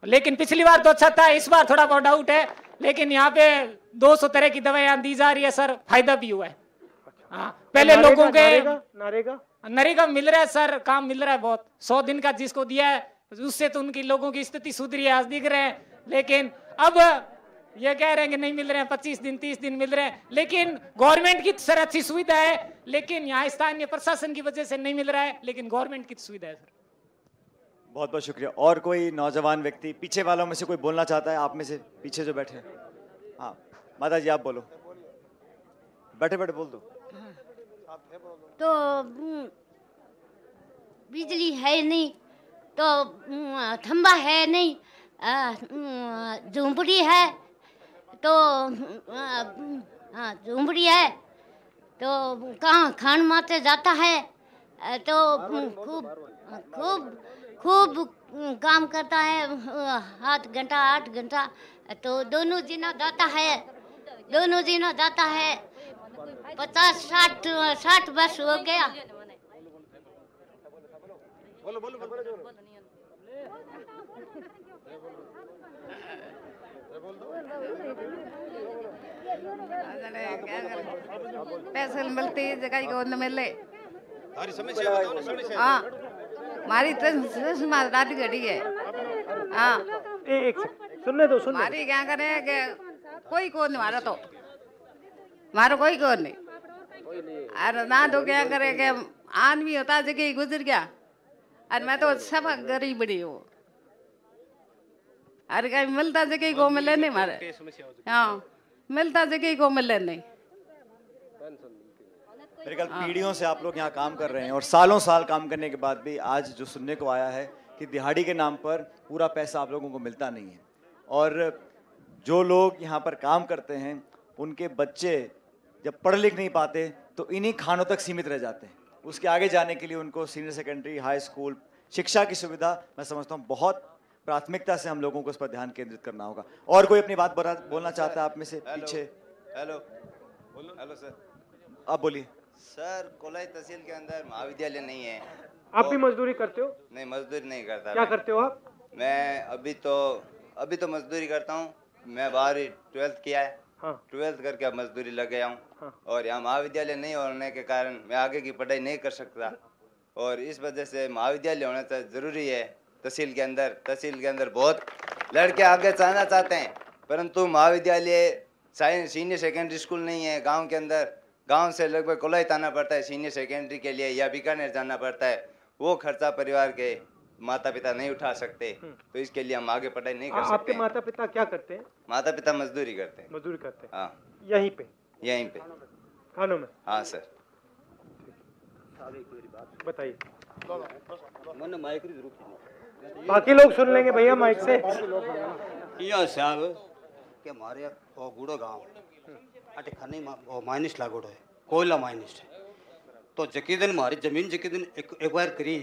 लेकिन पिछली बार तो अच्छा था, इस बार थोड़ा बहुत डाउट है। लेकिन यहाँ पे 200 तरह की दवाइयाँ दी जा रही है सर, फायदा भी हुआ है। हाँ, पहले लोगों के नरेगा मिल रहा है सर, काम मिल रहा है बहुत। 100 दिन का जिसको दिया है उससे तो उनकी लोगों की स्थिति सुधरी है, आज दिख रहे हैं। लेकिन अब ये कह रहे हैं कि नहीं मिल रहे हैं, 25 दिन 30 दिन मिल रहे हैं। लेकिन गवर्नमेंट की सर अच्छी सुविधा है लेकिन यहाँ स्थानीय प्रशासन की वजह से नहीं मिल रहा है, लेकिन गवर्नमेंट की सुविधा है सर। बहुत बहुत शुक्रिया। और कोई नौजवान व्यक्ति पीछे वालों में से कोई बोलना चाहता है? आप में से पीछे जो बैठे हैं। हाँ माता जी आप बोलो, बैठे बैठे बोल दो। तो बिजली है नहीं तो थंबा है नहीं, झुंपड़ी है तो झुंपड़ी है तो कहाँ खान माते जाता है तो खूब खूब खूब काम करता है 7 घंटा 8 घंटा, तो दोनों जीना जाता है, दोनों जीना जाता है 50-60 वर्ष हो गया। पैसे मिलते जगह को न मिले। समस्या हाँ मारी दादी घड़ी है। हाँ एक सुनने दो सुनने मारी क्या करे कि कोई को नहीं मारा, तो मारो कोई को नहीं। अरे ना तो क्या करे कि आदमी होता जगह गुजर गया, और मैं तो सब गरीब बड़ी हूँ। अरे कहीं मिलता जगह को मिले नहीं मारे। हाँ मिलता जगह को मिले नहीं। मेरे ख्याल पीढ़ियों से आप लोग यहाँ काम कर रहे हैं और सालों साल काम करने के बाद भी आज जो सुनने को आया है कि दिहाड़ी के नाम पर पूरा पैसा आप लोगों को मिलता नहीं है, और जो लोग यहाँ पर काम करते हैं उनके बच्चे जब पढ़ लिख नहीं पाते तो इन्हीं खानों तक सीमित रह जाते हैं। उसके आगे जाने के लिए उनको सीनियर सेकेंडरी, हाई स्कूल शिक्षा की सुविधा मैं समझता हूँ बहुत प्राथमिकता से हम लोगों को इस पर ध्यान केंद्रित करना होगा। और कोई अपनी बात बोलना चाहता है आप में से? पीछे हेलो हेलो सर, आप बोलिए। सर कोलाई तहसील के अंदर महाविद्यालय नहीं है। आप भी मजदूरी करते हो? नहीं मजदूरी नहीं करता। क्या करते हो आप? मैं अभी तो मजदूरी करता हूँ। मैं 12वीं 12th किया है। हाँ। 12th करके अब मजदूरी लग गया हूँ। हाँ। और यहाँ महाविद्यालय नहीं होने के कारण मैं आगे की पढ़ाई नहीं कर सकता, और इस वजह से महाविद्यालय होना तो जरूरी है तहसील के अंदर। तहसील के अंदर बहुत लड़के आगे जाना चाहते हैं, परंतु महाविद्यालय सीनियर सेकेंडरी स्कूल नहीं है गांव के अंदर। गांव से लगभग कोलाइत आना पड़ता है सीनियर सेकेंडरी के लिए, या बीकानेर जाना पड़ता है। वो खर्चा परिवार के माता पिता नहीं उठा सकते, तो इसके लिए हम आगे पढ़ाई नहीं कर सकते। आपके माता पिता क्या करते हैं? माता पिता मजदूरी करते हैं। मजदूरी करते हैं? हाँ। यहीं पे खानों में? हाँ सर। बताइए। माइक बाकी लोग सुन लेंगे भैया माइक से। साहब के हमारे गुड़ो गांव अटे खाने माइनिस लागोड़ो है, कोयला माइनिस है। तो जकी दिन हमारी जमीन जकी दिन एक बार करी,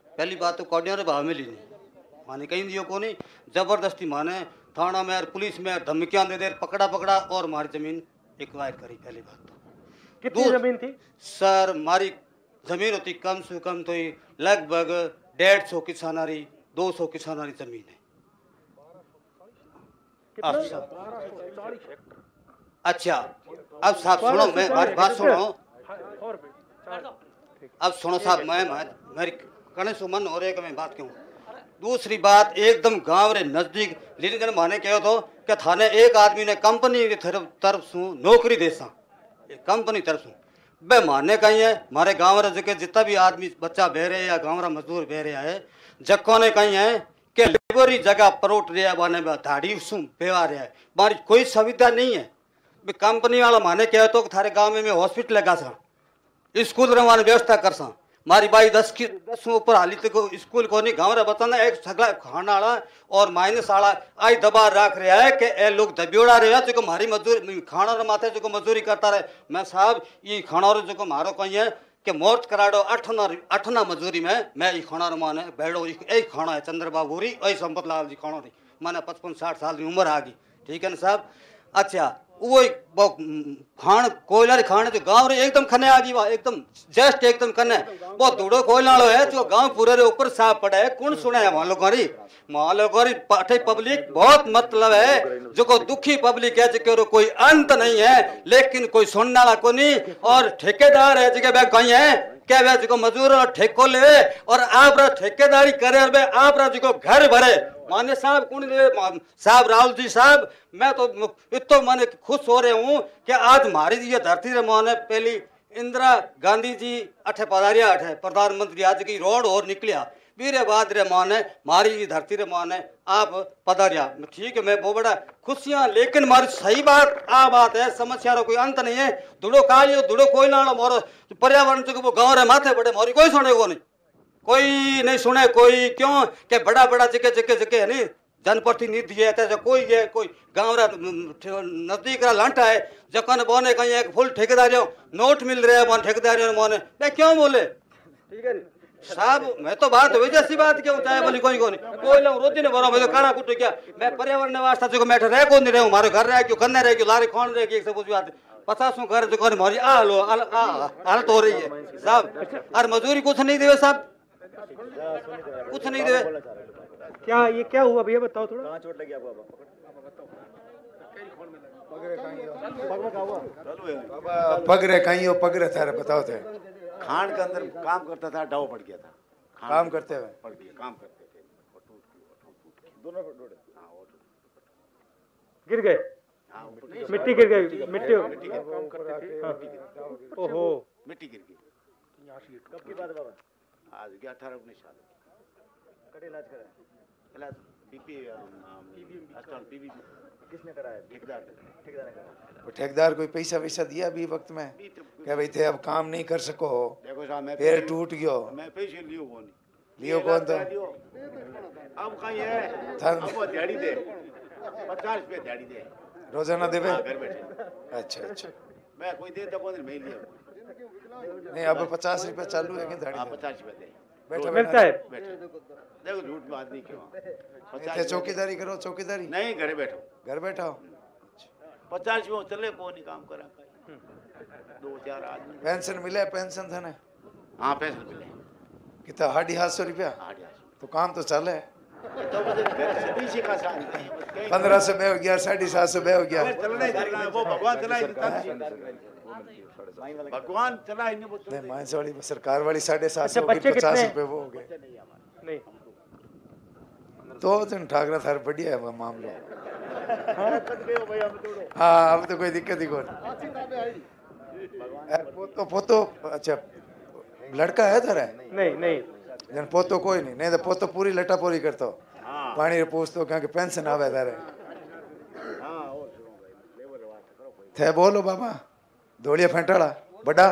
पहली बात तो कौडिया रे भाव में ली नहीं, माने कहीं दियो को नहीं, जबरदस्ती माने थाना में और पुलिस में धमकियां दे दे, पकड़ा और हमारी जमीन एक्वायर करी। पहली बात तो कितनी जमीन थी सर? हमारी जमीन होती कम से कम तो लगभग 150 किसानारी 200 किसानारी जमीन है। अच्छा अब साहब सुनो, मैं हमारी बात सुनो। अब सुनो साहब, मैं मेरी कहने से मन हो रहा है कि मैं बात कहूँ। दूसरी बात, एकदम गांव रे नजदीक लीलगढ़ माने कहो तो क्या थाने एक आदमी ने कंपनी की तरफ से नौकरी दे सा, कंपनी तरफ से बे माने कहीं है। हमारे गांव रे जगह जितना भी आदमी बच्चा बह रहे या गांव रा मजदूर बह रहा है, जक्को ने कहीं है कि लेबरी जगह परोट रहा है, बाने में धाड़ी सु बेवा रहा है, हमारी कोई सुविधा नहीं है। कंपनी वाला माने कहो तो थारे गाँव में हॉस्पिटल लगा सा, स्कूल रवाने व्यवस्था कर सा। मारी बाई 10 ऊपर हाली तक स्कूल को नहीं, गाँव रे बताना एक सगला खाना वाला और माइनस वाला आई दबा रख रहा है कि ए लोग दबियोड़ा रहे जो हमारी मजदूरी खाना रे माथे जो मजदूरी करता रहे। मैं साहब ये खाना रे जो मारो कहीं है कि मोर्ट कराड़ो 8 ना मजदूरी में मैं ये खाना रे माने बैठो यही खाना है चंद्रबाबू री यही संपत लाल जी खाना री माने 55-60 साल की उम्र आ गई, ठीक है ना साहब। अच्छा वो खान कोयला खाने जो गांव रे एकदम खने आ गई, वहाँ एकदम जस्ट एकदम खने वो धूड़ो कोयला है जो गांव पूरे रे ऊपर साफ पड़ा है। कौन सुना है वहाँ लोगों पाठे पब्लिक बहुत मतलब है, जो को दुखी पब्लिक है जो कोई अंत नहीं है, लेकिन कोई सुनने वाला को नहीं। और ठेकेदार है जगह कहीं है क्या वे जो मजदूर ठेको ले और आप ठेकेदारी करे और आप जो घर भरे माने साहब कौन साहब राहुल जी साहब, मैं तो इतना माने खुश हो रहे हूँ कि आज हमारी ये धरती रे माने पहली इंदिरा गांधी जी अठे पधारिया, अठे प्रधानमंत्री आज की रोड और निकलिया वीरे बाद रे माने मारी धरती रे माने आप पधारिया, ठीक है मैं बहुत बड़ा खुशियां। लेकिन मारी सही बात आ बात है, समस्या रो कोई अंत नहीं है। धुड़ो कालियो धुड़ो कोई ना मोरो पर्यावरण जो गाँव रे माथे पड़े मोरी कोई सुने को नहीं, कोई नहीं सुने, कोई क्यों के बड़ा बड़ा जगह है नहीं जनप्रतिनिधि है, तो कोई है, कोई गाँव नजदीक लांटा है जखन बोने कहीं एक फुल ठेकेदार नोट मिल रहे हैं ठेकेदार मोने मैं क्यों बोले, ठीक है साहब मैं तो बात हुई जैसी बात क्यों चाहे बोली कोई लोग रोती ने बोलो मैं तो काना कुछ क्या मैं पर्यावरण वास्ता जो मैं रह को नहीं रहूं मारे घर रह क्यों करने रह क्यों लारे खोन रह की सब बात 50 घर जो कोने मारी हालत हो रही है साहब। और मजदूरी कुछ नहीं देवे साहब, कुछ नहीं देवे। क्या ये क्या हुआ भैया बताओ थोड़ा। कहाँ चोट लगी आपको? पगरे कहीं हो पगरे थारे बताओ थे। खान के अंदर काम करता था, डाव पड़ गया था। काम करते हुए पड़ गया, काम करते थे दोनों गिर गए, मिट्टी गिर गई, मिट्टी ओहो मिट्टी गिर गई। कब की बात है बाबा? आज 18-19 साल। कड़े इलाज करा, इलाज बीपी अस्पताल बीबी किसने कराया? ठेकेदार ने कराया। ठेकेदार कोई पैसा वैसा दिया अभी वक्त में क्या भाई थे अब काम नहीं कर सको देखो साहब मैं पैर टूट गयो मैं पैसे लियो कौन तो अब कहीं है अब वो दिहाड़ी दे 50 रुपये दिहाड़ी दे रोजाना देवे घर बैठे। अच्छा मैं कोई दे तो कौन मैं लिया नहीं अब 50 रुपये चालू है कि दिहाड़ी 50 रुपये दे बैठा मिलता है। देखो झूठ बात नहीं क्यों चौकीदारी करो चौकीदारी नहीं घरे बैठो घर बैठा 50 रुपये चले कौन नहीं काम करा 2-4 आदमी पेंशन मिले पेंशन था ना? हाँ पेंशन मिले कितना 750 रुपया तो काम तो चले तो 1500 में हो गया 750 में हो गया वो भगवान चला भगवान चला नहीं माइंस वाली सरकार वाली 750 बच्चे 50 कितने? रुपए वो हो गए नहीं तो दिन ठाकरा थार बढ़िया है वो मामला। हाँ अब तो कोई दिक्कत ही कोई पोतो अच्छा लड़का है थारा? नहीं जन पोतो कोई नहीं तो पोतो पूरी लटा पूरी करतो पानी रे पूछतो क्या पेंशन आवे थारे थे बोलो बाबा धोलिया फेंटाड़ा बड़ा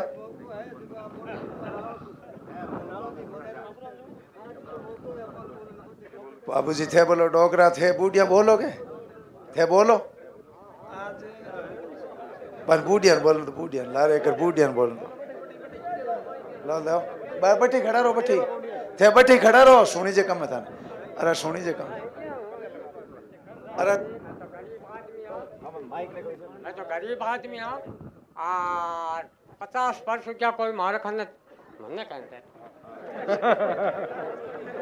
बाबूजी थे बोलो डोगरा थे बूढ़िया बोलोगे थे बोलो पर बूढ़िया बोलो तो बूढ़िया लारे कर बूढ़िया बोलो लो लो बटी खड़ा रहो बटी थे बटी खड़ा रहो सोनी जे कम था अरे सोनी जे कम अरे मैं तो गरीब आदमी हूँ और 50 वर्ष क्या कोई मारे खाने मन्ने कहते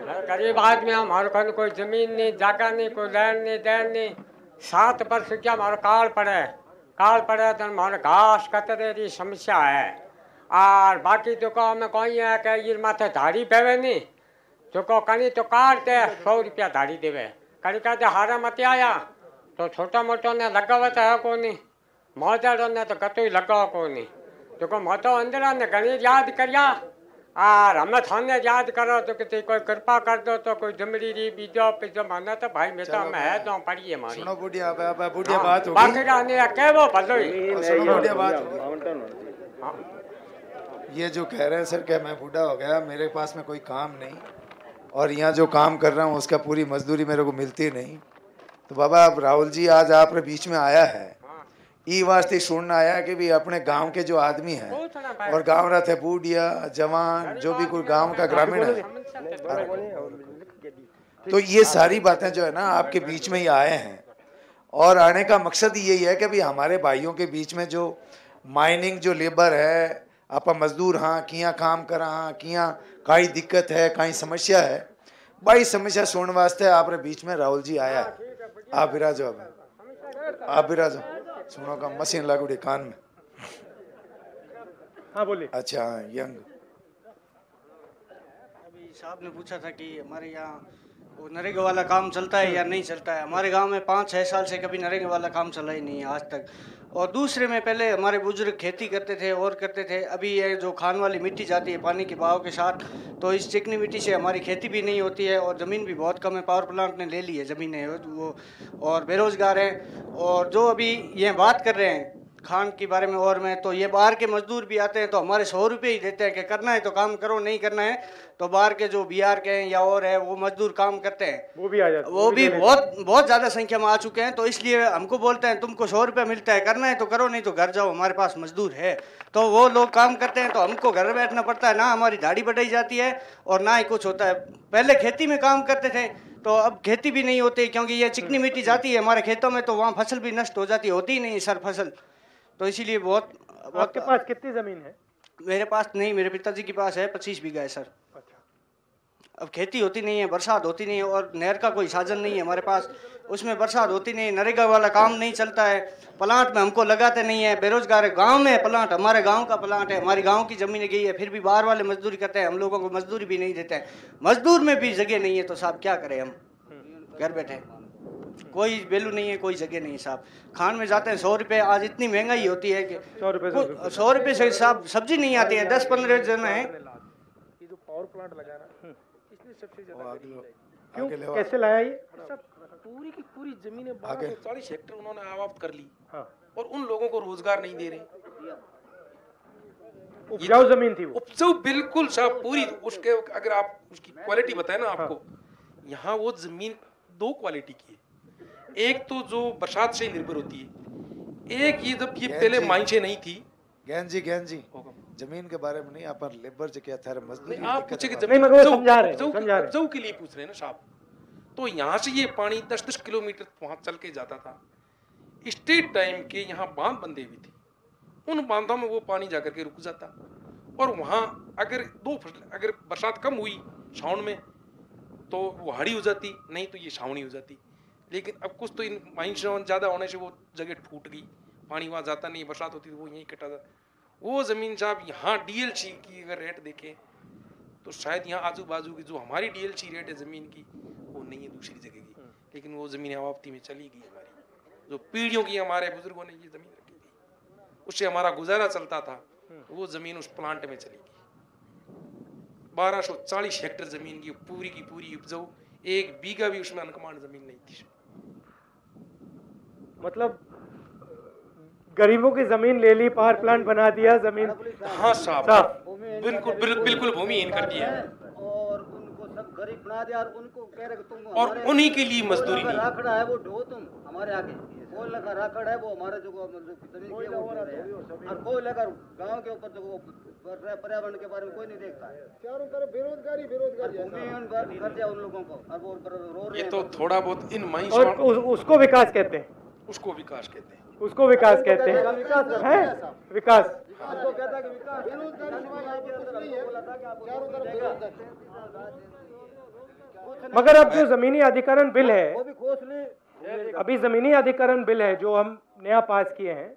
मैं गरीब आदमी हूँ हमारे खाने कोई जमीन नहीं जगह नहीं कोई लैंड नहीं देन नहीं 7 वर्ष क्या हमारे काल पड़े तो हमारे घास कतरे की समस्या है और बाकी जो को हमें कोई है कि ये माथे धाड़ी पेवे नहीं जो को कहीं तो काटते 100 रुपया धाड़ी देवे कहीं कहते हारा मत आया तो छोटा मोटो ने लगावत है को नहीं मोजाड़ो ने तो कतो ही लगाओ को नहीं जो को मोटो अंदर ने घनी याद करिया और हमें थाने याद करो तो किसी कोई कृपा कर दो तो कोई जमड़ी री बीजो पिजो माना तो भाई मैं तो हमें है तो पढ़िए हमारी सुनो बुढ़िया बुढ़िया बात होगी बाकी रहने के वो भलो ही सुनो बुढ़िया बात होगी ये जो कह रहे हैं सर कि मैं बूढ़ा हो गया मेरे पास में कोई काम नहीं और यहाँ जो काम कर रहा हूँ उसका पूरी मजदूरी मेरे को मिलती नहीं तो बाबा अब राहुल जी आज आपके बीच में आया है ई वास्ते सुनना आया कि भी अपने गांव के जो आदमी हैं और गांव रहते बूढ़िया जवान जो भी कोई गांव का ग्रामीण है तो ये सारी बातें जो है ना आपके बीच में ही आए हैं और आने का मकसद यही है कि भी हमारे भाइयों के बीच में जो माइनिंग जो लेबर है आप मजदूर हाँ किया काम करा हाँ किया कई दिक्कत है कई समस्या है भाई समस्या सुनने वास्ते आप बीच में राहुल जी आया आप बिराजो आप बिराजो सुनो का मशीन लागू कान में हाँ बोलिए अच्छा यंग अभी साहब ने पूछा था कि हमारे यहाँ वो नरेगा वाला काम चलता है या नहीं चलता है। हमारे गांव में 5-6 साल से कभी नरेगा वाला काम चला ही नहीं है आज तक। और दूसरे में पहले हमारे बुजुर्ग खेती करते थे और करते थे। अभी ये जो खान वाली मिट्टी जाती है पानी के बहाव के साथ तो इस चिकनी मिट्टी से हमारी खेती भी नहीं होती है और ज़मीन भी बहुत कम है। पावर प्लांट ने ले ली है ज़मीनें वो और बेरोज़गार हैं। और जो अभी ये बात कर रहे हैं खान के बारे में। और मैं तो ये बाहर के मजदूर भी आते हैं तो हमारे 100 रुपये ही देते हैं कि करना है तो काम करो, नहीं करना है तो बाहर के जो बिहार के हैं या और है वो मजदूर काम करते हैं, वो भी आ जाते हैं, वो भी बहुत ज़्यादा संख्या में आ चुके हैं। तो इसलिए हमको बोलते हैं तुमको 100 रुपये मिलता है, करना है तो करो, नहीं तो घर जाओ, हमारे पास मजदूर है। तो वो लोग काम करते हैं तो हमको घर बैठना पड़ता है, ना हमारी दाढ़ी बढ़ाई जाती है और ना ही कुछ होता है। पहले खेती में काम करते थे तो अब खेती भी नहीं होती, क्योंकि ये चिकनी मिट्टी जाती है हमारे खेतों में तो वहाँ फसल भी नष्ट हो जाती है, होती ही नहीं सर फसल। तो इसीलिए बहुत आपके पास कितनी ज़मीन है? मेरे पास नहीं, मेरे पिताजी के पास है 25 बीघा है सर। अब खेती होती नहीं है, बरसात होती नहीं है और नहर का कोई साधन नहीं है हमारे पास, उसमें बरसात होती नहीं है, नरेगा वाला काम नहीं चलता है, प्लांट में हमको लगाते नहीं है, बेरोजगार है। गांव में प्लांट, हमारे गांव का प्लांट है, हमारी गांव की ज़मीन गई है, फिर भी बाहर वाले मजदूरी करते हैं, हम लोगों को मजदूरी भी नहीं देते हैं। मजदूर में भी जगह नहीं है तो साहब क्या करें हम, घर बैठे कोई वैल्यू नहीं है, कोई जगह नहीं है साहब। खान में जाते हैं 100 रुपये, आज इतनी महंगाई होती है कि 100 रुपये से साहब सब्जी नहीं आती है। 10-15 जन है। ये जो पावर प्लांट लगा ना, इसने सबसे ज्यादा क्यों, कैसे लाया ये? पूरी की पूरी जमीनें 1240 हेक्टेयर उन्होंने आवाप्त कर ली। हाँ। और उन लोगों को रोजगार नहीं दे रहे। उपजाऊ जमीन थी वो, उपजाऊ बिल्कुल साहब पूरी। उसके अगर आप उसकी क्वालिटी बताए ना आपको, यहाँ वो जमीन 2 क्वालिटी की है। एक तो जो बरसात से निर्भर होती है, एक ये जब ये पहले माइंसे नहीं थी। ज्ञान जी जमीन के बारे में नहीं, आप लेबर जो क्या था मजदूरी आप पूछे कि जमीन उपजाऊ के लिए पूछ रहे हैं ना साहब। तो यहाँ से ये पानी 10-10 किलोमीटर वहां चल के जाता था। स्टेट टाइम के यहाँ बांध बंधे हुए थे, उन बांधों में वो पानी जाकर के रुक जाता और वहाँ अगर अगर बरसात कम हुई सावन में तो वो हाड़ी हो जाती, नहीं तो ये छावनी हो जाती। लेकिन अब कुछ तो इन माइंस ज़्यादा होने से वो जगह फूट गई, पानी वहाँ जाता नहीं, बरसात होती तो वो यहीं कटा जाता। वो ज़मीन साहब यहाँ डीएलसी की अगर रेट देखें तो शायद यहाँ आजू बाजू की जो हमारी डीएलसी रेट है ज़मीन की वो नहीं है दूसरी जगह की, लेकिन वो ज़मीन आवाप्ती में चली गई हमारी। जो पीढ़ियों की हमारे बुजुर्गों ने ये ज़मीन रखी थी, उससे हमारा गुजारा चलता था, वो ज़मीन उस प्लांट में चली गई। 1240 हेक्टेयर ज़मीन की पूरी उपजाऊ, 1 बीघा भी उसमें अनकमांड ज़मीन नहीं थी। मतलब गरीबों की जमीन ले ली, पावर प्लांट बना दिया, जमीन हाँ साहब बिल्कुल भूमिहीन कर दिया और उनको सब गरीब बना दिया और उनको कह रहे तुम और उन्हीं के लिए मजदूरी नहीं। राखड़ा है वो ढो तुम हमारे आगे, कोयले का राखड़ है वो हमारे जो जमीन की और कोयले का गाँव के ऊपर जो पर्यावरण के बारे में कोई नहीं देखता है। चारों तरफ बेरोजगारी कर दिया उन लोगों को और वो रो रहे। ये तो थोड़ा बहुत इन माइंस उसको विकास कहते हैं, उसको विकास कहते हैं, उसको विकास कहते हैं, विकास। मगर अब जो जमीनी अधिकरण बिल है, अभी जमीनी अधिकरण बिल है जो हम नया पास किए हैं,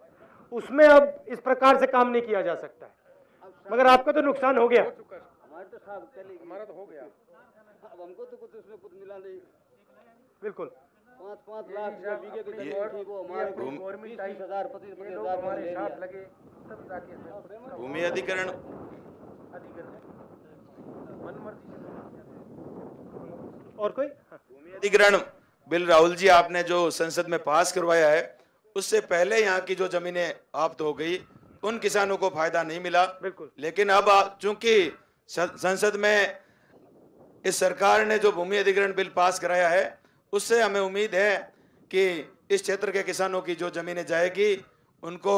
उसमें अब इस प्रकार से काम नहीं किया जा सकता है। मगर आपका तो नुकसान हो गया। हमारा तो हो गया, अब हमको तो कुछ उसमें कुछ मिला नहीं। बिल्कुल 5-5 लाख बीघे की जमीन थी वो हमारे 20,000 25,000 लगे भूमि अधिकरण और कोई भूमि अधिग्रहण बिल राहुल जी आपने जो संसद में पास करवाया है, उससे पहले यहाँ की जो जमीनें आप्त हो गई, उन किसानों को फायदा नहीं मिला। बिल्कुल। लेकिन अब चूंकि संसद में इस सरकार ने जो भूमि अधिग्रहण बिल पास कराया है, उससे हमें उम्मीद है कि इस क्षेत्र के किसानों की जो जमीनें जाएगी उनको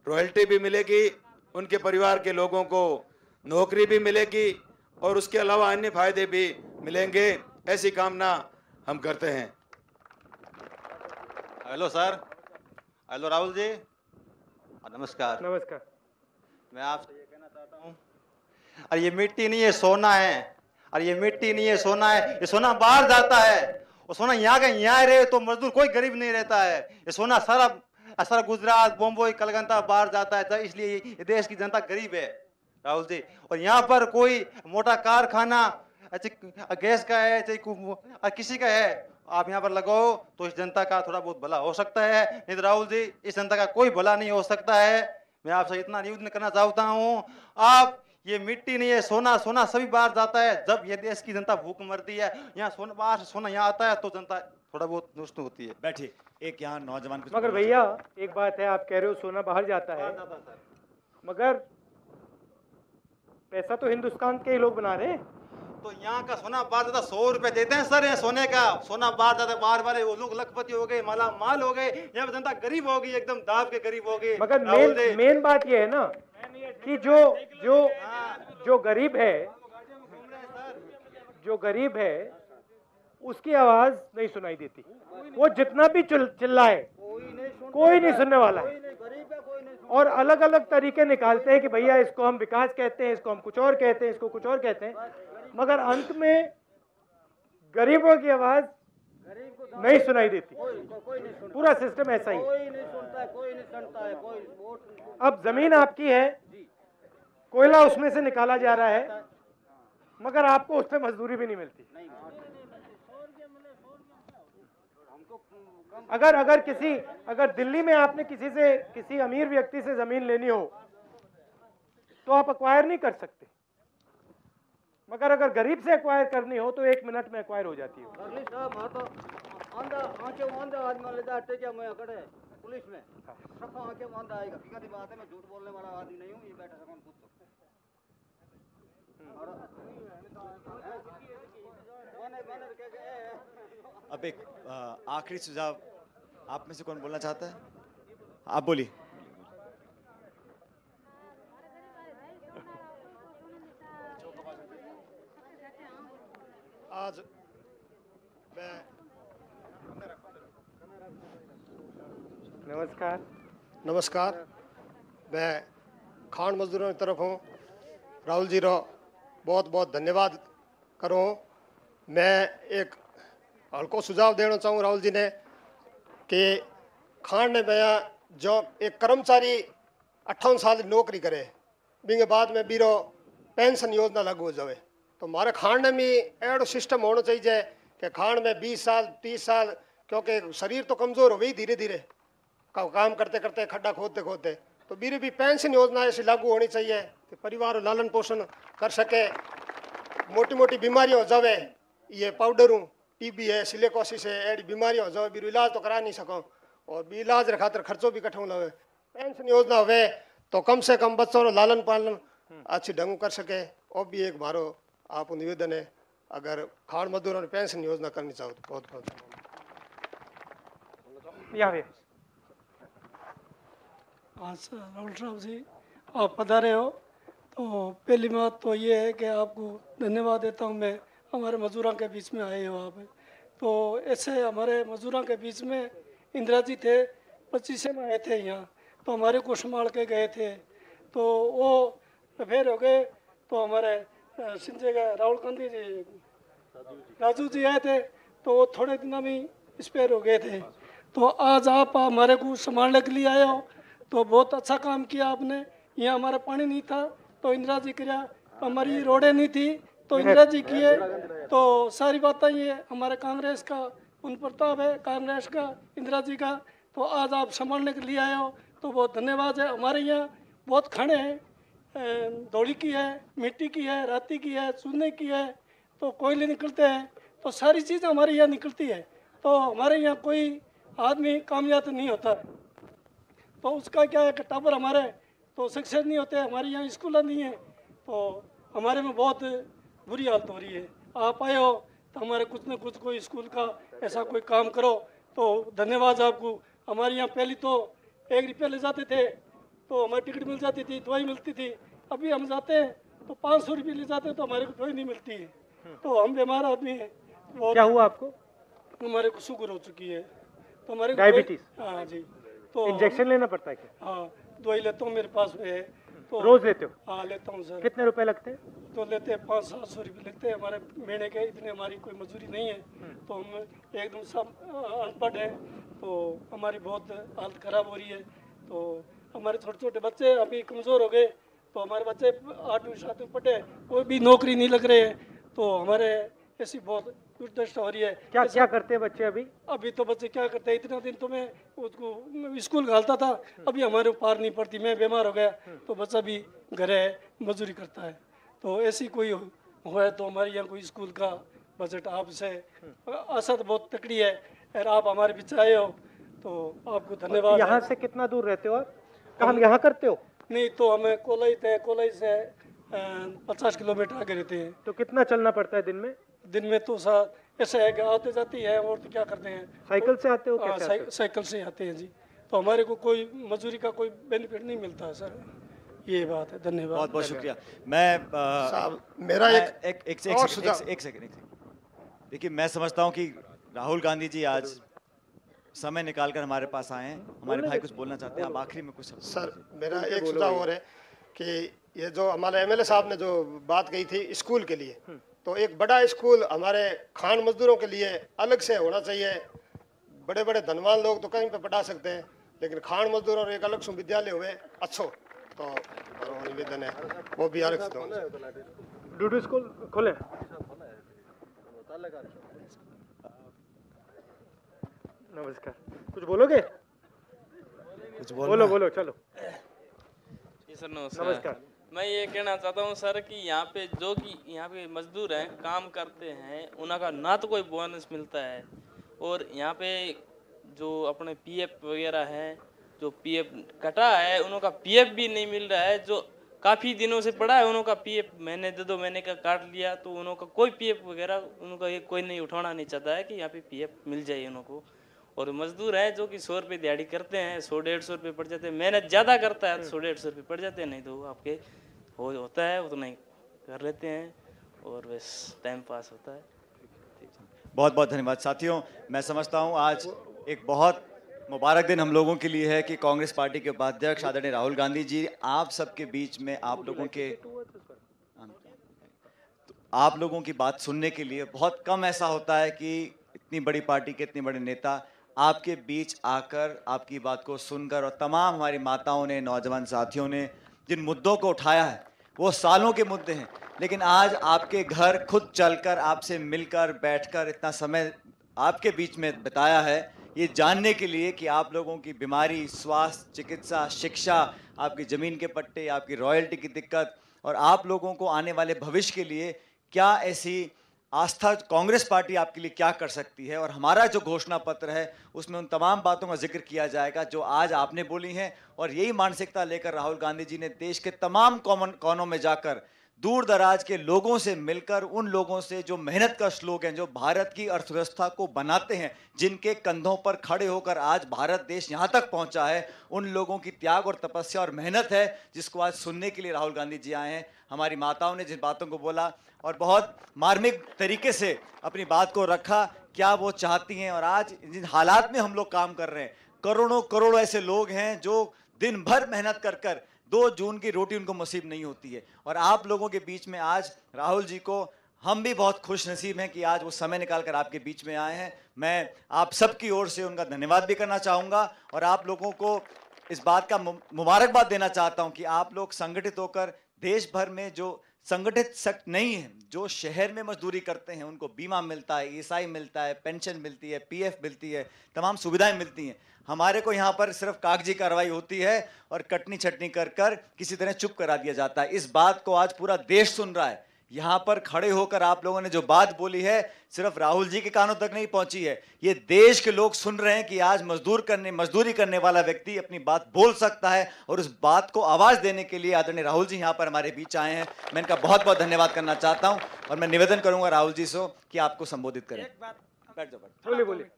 रॉयल्टी भी मिलेगी, उनके परिवार के लोगों को नौकरी भी मिलेगी और उसके अलावा अन्य फायदे भी मिलेंगे, ऐसी कामना हम करते हैं। Hello sir, hello Rahul ji, नमस्कार। नमस्कार। मैं आपसे ये कहना चाहता हूँ, अरे ये मिट्टी नहीं है सोना है, अरे ये मिट्टी नहीं है सोना है, ये सोना बाहर जाता है और सोना यहाँ का यहाँ रहे तो मजदूर कोई गरीब नहीं रहता है। ये सोना सारा गुजरात, बम्बई, कलकत्ता बाहर जाता है, इसलिए ये देश की जनता गरीब है राहुल जी। और यहाँ पर कोई मोटा कारखाना गैस का है चाहे किसी का है, आप यहाँ पर लगाओ तो इस जनता का थोड़ा बहुत भला हो सकता है, नहीं तो राहुल जी इस जनता का कोई भला नहीं हो सकता है। मैं आपसे इतना निवेदन करना चाहता हूँ, आप ये मिट्टी नहीं है, सोना सोना सभी बाहर जाता है। जब ये देश की जनता भूख मरती है, यहाँ सोना बाहर से सोना यहाँ आता है तो जनता थोड़ा बहुत दुष्ट होती है। बैठिए, एक यहाँ नौजवान कुछ मगर भैया एक बात है, आप कह रहे हो सोना बाहर जाता है, मगर पैसा तो हिंदुस्तान के ही लोग बना रहे हैं। तो यहाँ का सोना बाहर जाता 100 रुपए देते हैं सर, ये सोने का सोना बाहर जाता है, बाहर वाले वो लोग लखपति हो गए, माला माल हो गए, यहाँ पे जनता गरीब हो गई, एकदम दाब के गरीब हो गई। मगर मेन बात ये है ना कि जो गरीब है उसकी आवाज नहीं सुनाई देती। वो जितना भी चिल्लाए कोई नहीं सुनने वाला है, और अलग अलग तरीके निकालते हैं कि भैया इसको हम विकास कहते हैं, इसको हम कुछ और कहते हैं, इसको कुछ और कहते हैं, मगर अंत में गरीबों की आवाज नहीं सुनाई देती। पूरा सिस्टम ऐसा ही है। अब जमीन आपकी है, कोयला उसमें से निकाला जा रहा है, मगर आपको उस पर मजदूरी भी नहीं मिलती। अगर दिल्ली में आपने किसी अमीर व्यक्ति से जमीन लेनी हो तो आप एक्वायर नहीं कर सकते, मगर अगर गरीब से एक्वायर करनी हो तो 1 मिनट में एक्वायर हो जाती है। पुलिस में आएगा, बात है, मैं झूठ बोलने वाला आदमी नहीं हूँ, ये बैठा सकूं पूछ सकते। अब एक आखिरी सुझाव आप में से कौन बोलना चाहता है? आप बोलिए। आज मैं नमस्कार, मैं खान मजदूरों की तरफ हूँ। राहुल जी रो बहुत बहुत धन्यवाद करो। मैं एक हल्को सुझाव देना चाहूँ राहुल जी ने कि खान ने बया जो एक कर्मचारी 58 साल नौकरी करे, बिंगे बाद में बीरो पेंशन योजना लागू हो जाए, तो हमारे खान में भी एडो सिस्टम होना चाहिए कि खान में 20 साल 30 साल, क्योंकि शरीर तो कमज़ोर हो गई धीरे धीरे काम करते करते, खड्डा खोदते खोदते, तो बीरे भी पेंशन योजना ऐसी लागू होनी चाहिए कि परिवार लालन पोषण कर सके। मोटी मोटी बीमारियाँ हो जावे, ये पाउडर टीबी है, सिलिकोसिस है, ऐसी बीमारियाँ हो जावे, बीरो इलाज तो करा नहीं सको, और भी इलाज रे खातर खर्चों भी कठौ लवे। पेंशन योजना हुए तो कम से कम बच्चों रो लालन पालन अच्छी ढंग कर सके। और भी एक मारो आप निवेदन है, अगर खान मजदूरों ने पेंशन योजना करनी चाहो तो बहुत बहुत हाँ सर, राहुल साहब जी आप पधारे हो, तो पहली बात तो ये है कि आपको धन्यवाद देता हूँ मैं, हमारे मजदूरों के बीच में आए हो आप। तो ऐसे हमारे मजदूरों के बीच में इंदिरा जी थे, 25 में आए थे यहाँ, तो हमारे को संभाल के गए थे, तो वो फिर हो गए, तो हमारे सिंचे का राहुल गांधी जी राजू जी आए थे, तो वो थोड़े दिन में एक्सपायर हो गए थे। तो आज आप हमारे को संभालने के लिए आए हो, तो बहुत अच्छा काम किया आपने। यहाँ हमारा पानी नहीं था तो इंदिरा जी किया, हमारी रोडें नहीं थी तो इंदिरा जी किए। तो सारी बातें ये हमारे कांग्रेस का उन प्रताप है, कांग्रेस का, इंदिरा जी का। तो आज आप संभालने के लिए आए हो तो बहुत धन्यवाद है। हमारे यहाँ बहुत खाने हैं, दौड़ी की है, मिट्टी की है, राती की है, चूने की है, तो कोयले निकलते हैं, तो सारी चीज़ हमारे यहाँ निकलती है। तो हमारे यहाँ कोई आदमी कामयाब नहीं होता, तो उसका क्या है कि टाबर हमारे तो सक्सेस नहीं होते। हमारे यहाँ स्कूल नहीं है, तो हमारे में बहुत बुरी हालत हो रही है। आप आए हो तो हमारे कुछ न कुछ कोई स्कूल का ऐसा कोई काम करो, तो धन्यवाद आपको। हमारे यहाँ पहले तो 1 रुपये ले जाते थे तो हमारी टिकट मिल जाती थी, दवाई मिलती थी। अभी हम जाते हैं तो 500 रुपये ले जाते हैं तो हमारे को दवाई नहीं मिलती है, तो हम बीमार आदमी हैं। क्या हुआ आपको? हमारे को शुगर हो चुकी है, तो हमारे डायबिटीज? हाँ जी। तो इंजेक्शन लेना पड़ता है क्या? हाँ, दवाई लेता हूँ, मेरे पास में है। तो रोज लेते हो? हाँ लेता हूँ सर। कितने रुपए लगते हैं? तो लेते हैं 500-700 रुपये लेते हैं। हमारे महीने के इतने हमारी कोई मजदूरी नहीं है, तो हम एकदम सब अनपढ़ हैं, तो हमारी बहुत हालत ख़राब हो रही है। तो हमारे छोटे छोटे बच्चे अभी कमज़ोर हो गए, तो हमारे बच्चे 8वीं 7वीं पढ़े, कोई भी नौकरी नहीं लग रहे हैं, तो हमारे ऐसी बहुत दुर्दशा हो रही है। क्या क्या करते हैं बच्चे अभी? अभी तो बच्चे क्या करते हैं, इतना दिन तो मैं उसको स्कूल घालता था, अभी हमारे पार नहीं पड़ती, मैं बीमार हो गया तो बच्चा भी घर है, मजदूरी करता है। तो ऐसी कोई हुआ है तो हमारे यहाँ कोई स्कूल का बजट आपसे, आशा तो बहुत तकड़ी है और आप हमारे बीच आए हो तो आपको धन्यवाद। यहाँ से कितना दूर रहते हो आप? काम यहाँ करते हो? नहीं, तो हमें कोलाई से 50 किलोमीटर आगे रहते हैं। तो कितना चलना पड़ता है दिन में? दिन में तो ऐसा है कि आते जाती है, और तो क्या करते हैं, साइकिल से आते हो? कैसे आते हो? साइकिल से आते हैं जी। तो हमारे को कोई मजदूरी का कोई बेनिफिट नहीं मिलता है सर, ये बात है। धन्यवाद, बहुत बहुत शुक्रिया। मैं मेरा एक सेकंड देखिए, मैं समझता हूँ कि राहुल गांधी जी आज समय निकालकर हमारे पास आए हैं, हमारे भाई कुछ बोलना चाहते हैं, आप आखिरी में कुछ सर मेरा एक सुझाव और है कि ये जो हमारे एमएलए साहब ने जो बात कही थी स्कूल के लिए, तो एक बड़ा स्कूल हमारे खान मजदूरों के लिए अलग से होना चाहिए। बड़े बड़े धनवान लोग तो कहीं पे पढ़ा सकते हैं, लेकिन खान मजदूर और एक अलग से विद्यालय हुए अच्छो, तो निवेदन है वो भी आरक्षित हो। डूडू स्कूल खोले? नमस्कार, कुछ बोलोगे? कुछ बोलो चलो। जी सर नमस्कार। मैं ये कहना चाहता हूँ सर कि यहाँ पे जो कि यहाँ पे मजदूर हैं, काम करते हैं, उनका ना तो कोई बोनस मिलता है, और यहाँ पे जो अपने पीएफ वगैरह है, जो पीएफ कटा है उनका पीएफ भी नहीं मिल रहा है। जो काफ़ी दिनों से पड़ा है उनका पीएफ महीने 2 महीने का काट लिया, तो उनका कोई पीएफ वगैरह उनका कोई नहीं उठाना नहीं चाहता है कि यहाँ पे पीएफ मिल जाए उनको। और मजदूर है जो कि 100 रुपये दिहाड़ी करते हैं, 100-150 रुपये पड़ जाते हैं, मेहनत ज़्यादा करता है तो 100-150 रुपये पड़ जाते हैं, नहीं तो आपके होता है उतना ही कर लेते हैं और बस टाइम पास होता है। बहुत बहुत धन्यवाद साथियों। मैं समझता हूँ आज एक बहुत मुबारक दिन हम लोगों के लिए है कि कांग्रेस पार्टी के उपाध्यक्ष आदरणीय राहुल गांधी जी आप सबके बीच में आप लोगों की बात सुनने के लिए, बहुत कम ऐसा होता है कि इतनी बड़ी पार्टी के इतने बड़े नेता आपके बीच आकर आपकी बात को सुनकर, और तमाम हमारी माताओं ने, नौजवान साथियों ने जिन मुद्दों को उठाया है वो सालों के मुद्दे हैं, लेकिन आज आपके घर खुद चलकर आपसे मिलकर बैठकर इतना समय आपके बीच में बिताया है, ये जानने के लिए कि आप लोगों की बीमारी, स्वास्थ्य, चिकित्सा, शिक्षा, आपकी ज़मीन के पट्टे, आपकी रॉयल्टी की दिक्कत, और आप लोगों को आने वाले भविष्य के लिए क्या ऐसी आस्था कांग्रेस पार्टी आपके लिए क्या कर सकती है। और हमारा जो घोषणा पत्र है उसमें उन तमाम बातों का जिक्र किया जाएगा जो आज आपने बोली हैं, और यही मानसिकता लेकर राहुल गांधी जी ने देश के तमाम कोनों में जाकर दूर दराज के लोगों से मिलकर, उन लोगों से जो मेहनत का श्लोक है, जो भारत की अर्थव्यवस्था को बनाते हैं, जिनके कंधों पर खड़े होकर आज भारत देश यहाँ तक पहुँचा है, उन लोगों की त्याग और तपस्या और मेहनत है जिसको आज सुनने के लिए राहुल गांधी जी आए हैं। हमारी माताओं ने जिन बातों को बोला और बहुत मार्मिक तरीके से अपनी बात को रखा, क्या वो चाहती हैं, और आज जिन हालात में हम लोग काम कर रहे हैं, करोड़ों ऐसे लोग हैं जो दिन भर मेहनत कर कर 2 जून की रोटी उनको नसीब नहीं होती है, और आप लोगों के बीच में आज राहुल जी को हम भी बहुत खुश नसीब हैं कि आज वो समय निकाल कर आपके बीच में आए हैं। मैं आप सबकी ओर से उनका धन्यवाद भी करना चाहूँगा, और आप लोगों को इस बात का मुबारकबाद देना चाहता हूँ कि आप लोग संगठित होकर देश भर में जो संगठित सेक्टर नहीं है, जो शहर में मजदूरी करते हैं, उनको बीमा मिलता है, ईएसआई मिलता है, पेंशन मिलती है, पीएफ मिलती है, तमाम सुविधाएं मिलती हैं। हमारे को यहाँ पर सिर्फ कागजी कार्रवाई होती है और कटनी छटनी कर कर किसी तरह चुप करा दिया जाता है। इस बात को आज पूरा देश सुन रहा है। यहाँ पर खड़े होकर आप लोगों ने जो बात बोली है सिर्फ राहुल जी के कानों तक नहीं पहुंची है, ये देश के लोग सुन रहे हैं कि आज मजदूरी करने वाला व्यक्ति अपनी बात बोल सकता है, और उस बात को आवाज देने के लिए आदरणीय राहुल जी यहाँ पर हमारे बीच आए हैं। मैं इनका बहुत बहुत धन्यवाद करना चाहता हूँ, और मैं निवेदन करूंगा राहुल जी से कि आपको संबोधित करें। बैठ जाओ। बोलिए।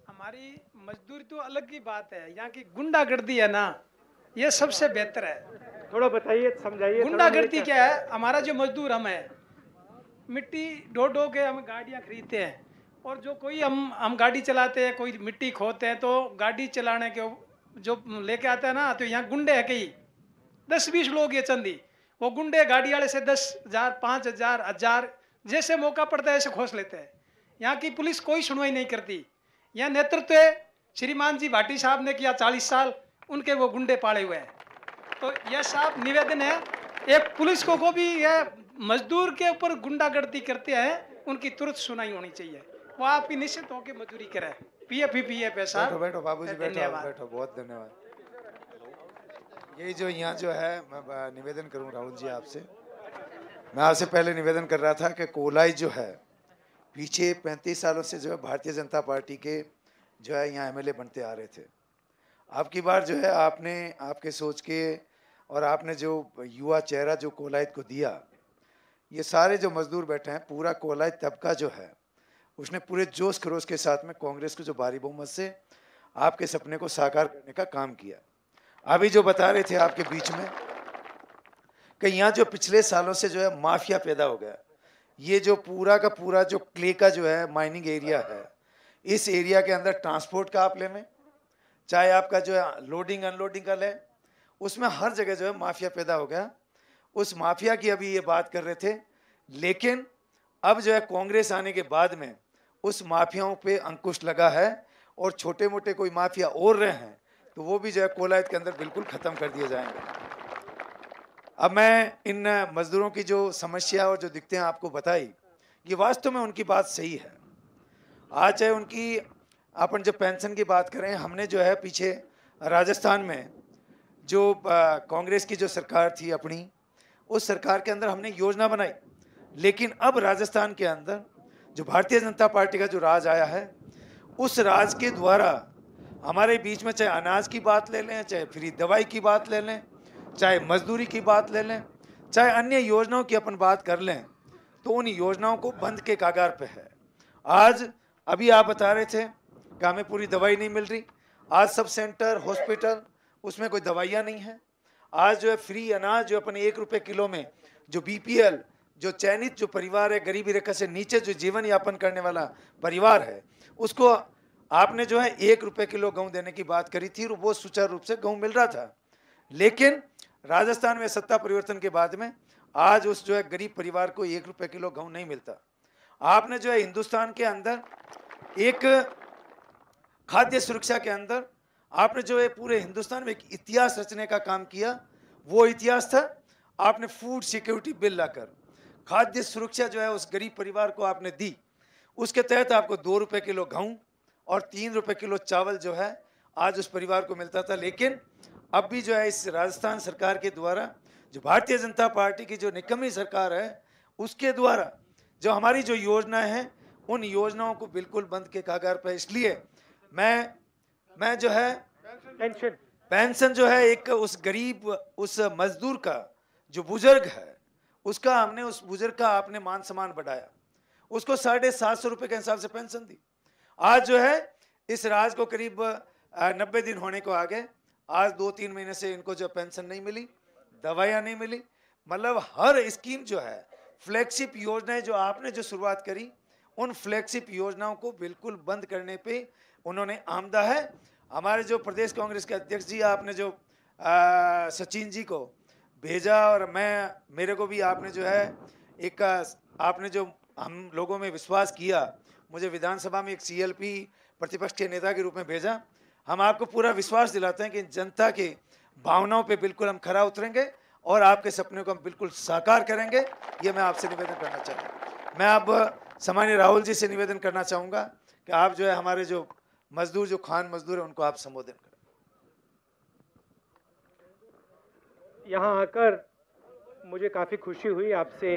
हमारी मजदूरी तो अलग की बात है, यहाँ की गुंडागर्दी है ना, ये सबसे बेहतर है। थोड़ा बताइए, समझाइए। गुंडागर्दी क्या है? हमारा जो मजदूर हम है, मिट्टी ढो के हम गाड़ियाँ खरीदते हैं, और जो कोई हम गाड़ी चलाते हैं, कोई मिट्टी खोदते हैं, तो गाड़ी चलाने के जो लेके आता है ना, तो यहाँ गुंडे है कई 10-20 लोग ये चंदी, वो गुंडे गाड़ी वाले से 10,000, 5,000, 1,000 जैसे मौका पड़ता है ऐसे खोस लेते हैं। यहाँ की पुलिस कोई सुनवाई नहीं करती। यहाँ नेतृत्व श्रीमान जी भाटी साहब ने किया 40 साल, उनके वो गुंडे पाले हुए हैं। तो यह साहब निवेदन है, एक पुलिस को भी यह मजदूर के ऊपर गुंडागर्दी करते हैं, उनकी तुरंत सुनाई होनी चाहिए। वो आपकी निश्चित होकर मजदूरी करें। पीएफ ही पीएफ है साहब। बैठो बैठो बाबूजी, बैठो धन्यवाद। बैठो, बहुत धन्यवाद। यही जो यहाँ जो है, मैं निवेदन करूँ राहुल जी आपसे, मैं आपसे पहले निवेदन कर रहा था कि कोलाई जो है पीछे 35 सालों से जो है भारतीय जनता पार्टी के जो है यहाँ एमएलए बनते आ रहे थे। आपकी बार जो है आपने आपके सोच के और आपने जो युवा चेहरा जो कोलायत को दिया, ये सारे जो मजदूर बैठे हैं, पूरा कोलायत तबका जो है उसने पूरे जोश खरोश के साथ में कांग्रेस को जो भारी बहुमत से आपके सपने को साकार करने का काम किया। अभी जो बता रहे थे आपके बीच में कि यहाँ जो पिछले सालों से जो है माफिया पैदा हो गया, ये जो पूरा का पूरा जो क्ले का जो है माइनिंग एरिया है, इस एरिया के अंदर ट्रांसपोर्ट का आप ले में, चाहे आपका जो है लोडिंग अनलोडिंग का ले, उसमें हर जगह जो है माफिया पैदा हो गया। उस माफिया की अभी ये बात कर रहे थे, लेकिन अब जो है कांग्रेस आने के बाद में उस माफियाओं पे अंकुश लगा है और छोटे मोटे कोई माफिया और रहे हैं तो वो भी जो है कोलायत के अंदर बिल्कुल ख़त्म कर दिए जाएंगे। अब मैं इन मजदूरों की जो समस्या और जो दिक्कतें आपको बताई, ये वास्तव में उनकी बात सही है। आज चाहे उनकी अपन जब पेंशन की बात करें, हमने जो है पीछे राजस्थान में जो कांग्रेस की जो सरकार थी अपनी, उस सरकार के अंदर हमने योजना बनाई, लेकिन अब राजस्थान के अंदर जो भारतीय जनता पार्टी का जो राज आया है, उस राज के द्वारा हमारे बीच में चाहे अनाज की बात ले लें, चाहे फ्री दवाई की बात ले लें, चाहे मजदूरी की बात ले लें, चाहे अन्य योजनाओं की अपन बात कर लें, तो उन योजनाओं को बंद के कागार पे है। आज अभी आप बता रहे थे कि हमें पूरी दवाई नहीं मिल रही। आज सब सेंटर हॉस्पिटल उसमें कोई दवाइयाँ नहीं है। आज जो है फ्री अनाज जो अपन 1 रुपये किलो में, जो बीपीएल जो चयनित जो परिवार है, गरीबी रेखा से नीचे जो जीवन यापन करने वाला परिवार है, उसको आपने जो है 1 रुपये किलो गेहूँ देने की बात करी थी और वो सुचारू रूप से गेहूँ मिल रहा था। लेकिन राजस्थान में सत्ता परिवर्तन के बाद में आज उस जो है गरीब परिवार को 1 रुपये किलो गेहूँ नहीं मिलता। आपने जो है हिंदुस्तान के अंदर एक खाद्य सुरक्षा के अंदर आपने जो है पूरे हिंदुस्तान में एक इतिहास रचने का काम किया। वो इतिहास था आपने फूड सिक्योरिटी बिल लाकर खाद्य सुरक्षा जो है उस गरीब परिवार को आपने दी। उसके तहत आपको 2 रुपये किलो गेहूँ और 3 रुपये किलो चावल जो है आज उस परिवार को मिलता था। लेकिन अब भी जो है इस राजस्थान सरकार के द्वारा, जो भारतीय जनता पार्टी की जो निकम्मी सरकार है, उसके द्वारा जो हमारी जो योजनाएं हैं, उन योजनाओं को बिल्कुल बंद के कागार पर। इसलिए मैं जो है पेंशन जो है एक उस गरीब उस मजदूर का जो बुजुर्ग है, उसका हमने उस बुजुर्ग का आपने मान सम्मान बढ़ाया, उसको 750 रुपये के हिसाब से पेंशन दी। आज जो है इस राज को करीब 90 दिन होने को आ गए। आज 2-3 महीने से इनको जो पेंशन नहीं मिली, दवाइयाँ नहीं मिली। मतलब हर स्कीम जो है, फ्लैगशिप योजनाएं जो आपने जो शुरुआत करी, उन फ्लैगशिप योजनाओं को बिल्कुल बंद करने पे उन्होंने आमदा है। हमारे जो प्रदेश कांग्रेस के अध्यक्ष जी, आपने जो सचिन जी को भेजा और मेरे को भी आपने जो है एक आपने जो हम लोगों में विश्वास किया, मुझे विधानसभा में एक सीएलपी प्रतिपक्ष के नेता के रूप में भेजा। हम आपको पूरा विश्वास दिलाते हैं कि जनता के भावनाओं पे बिल्कुल हम खरा उतरेंगे और आपके सपने को हम बिल्कुल साकार करेंगे। ये मैं आपसे निवेदन करना चाहूँगा। मैं अब सामान्य राहुल जी से निवेदन करना चाहूँगा कि आप जो है हमारे जो मजदूर, जो खान मजदूर है, उनको आप संबोधन करें। यहाँ आकर मुझे काफ़ी खुशी हुई आपसे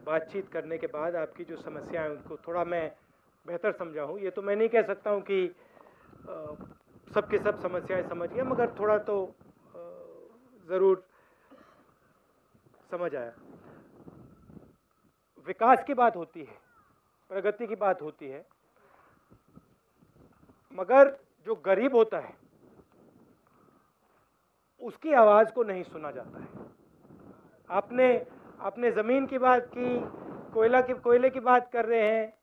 बातचीत करने के बाद। आपकी जो समस्याएं हैं उनको थोड़ा मैं बेहतर समझा हूँ। ये तो मैं नहीं कह सकता हूँ कि सबके सब समस्याएं समझ गया, मगर थोड़ा तो ज़रूर समझ आया। विकास की बात होती है, प्रगति की बात होती है, मगर जो गरीब होता है उसकी आवाज़ को नहीं सुना जाता है। आपने ज़मीन की बात की, कोयले की बात कर रहे हैं।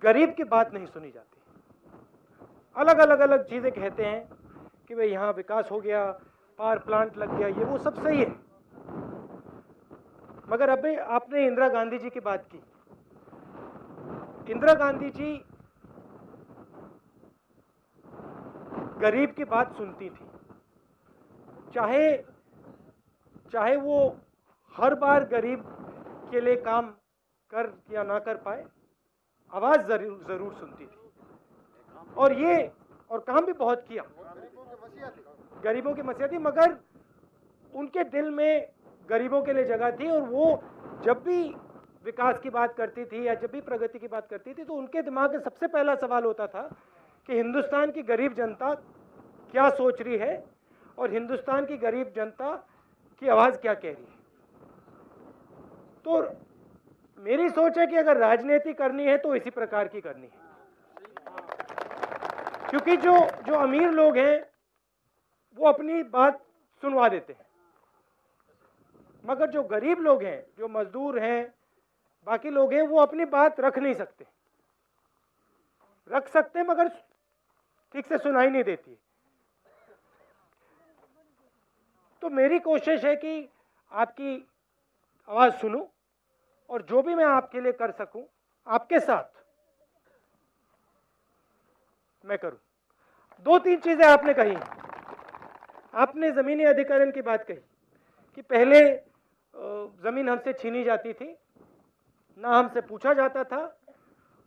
गरीब की बात नहीं सुनी जाती। अलग चीज़ें कहते हैं कि भाई यहाँ विकास हो गया, पावर प्लांट लग गया, ये वो सब सही है, मगर अभी आपने इंदिरा गांधी जी की बात की। इंदिरा गांधी जी गरीब की बात सुनती थी, चाहे चाहे वो हर बार गरीब के लिए काम कर या ना कर पाए, आवाज़ ज़रूर सुनती थी और काम भी बहुत किया। गरीबों की मसीहा थी, मगर उनके दिल में गरीबों के लिए जगह थी। और वो जब भी विकास की बात करती थी या जब भी प्रगति की बात करती थी तो उनके दिमाग में सबसे पहला सवाल होता था कि हिंदुस्तान की गरीब जनता क्या सोच रही है और हिंदुस्तान की गरीब जनता की आवाज़ क्या कह रही है। तो मेरी सोच है कि अगर राजनीति करनी है तो इसी प्रकार की करनी है, क्योंकि जो अमीर लोग हैं वो अपनी बात सुनवा देते हैं, मगर जो गरीब लोग हैं, जो मजदूर हैं, बाकी लोग हैं, वो अपनी बात रख नहीं सकते। रख सकते मगर ठीक से सुनाई नहीं देती। तो मेरी कोशिश है कि आपकी आवाज़ सुनूं और जो भी मैं आपके लिए कर सकूं आपके साथ मैं करूं। 2-3 चीज़ें आपने कही। आपने ज़मीनी अधिग्रहण की बात कही कि पहले ज़मीन हमसे छीनी जाती थी, ना हमसे पूछा जाता था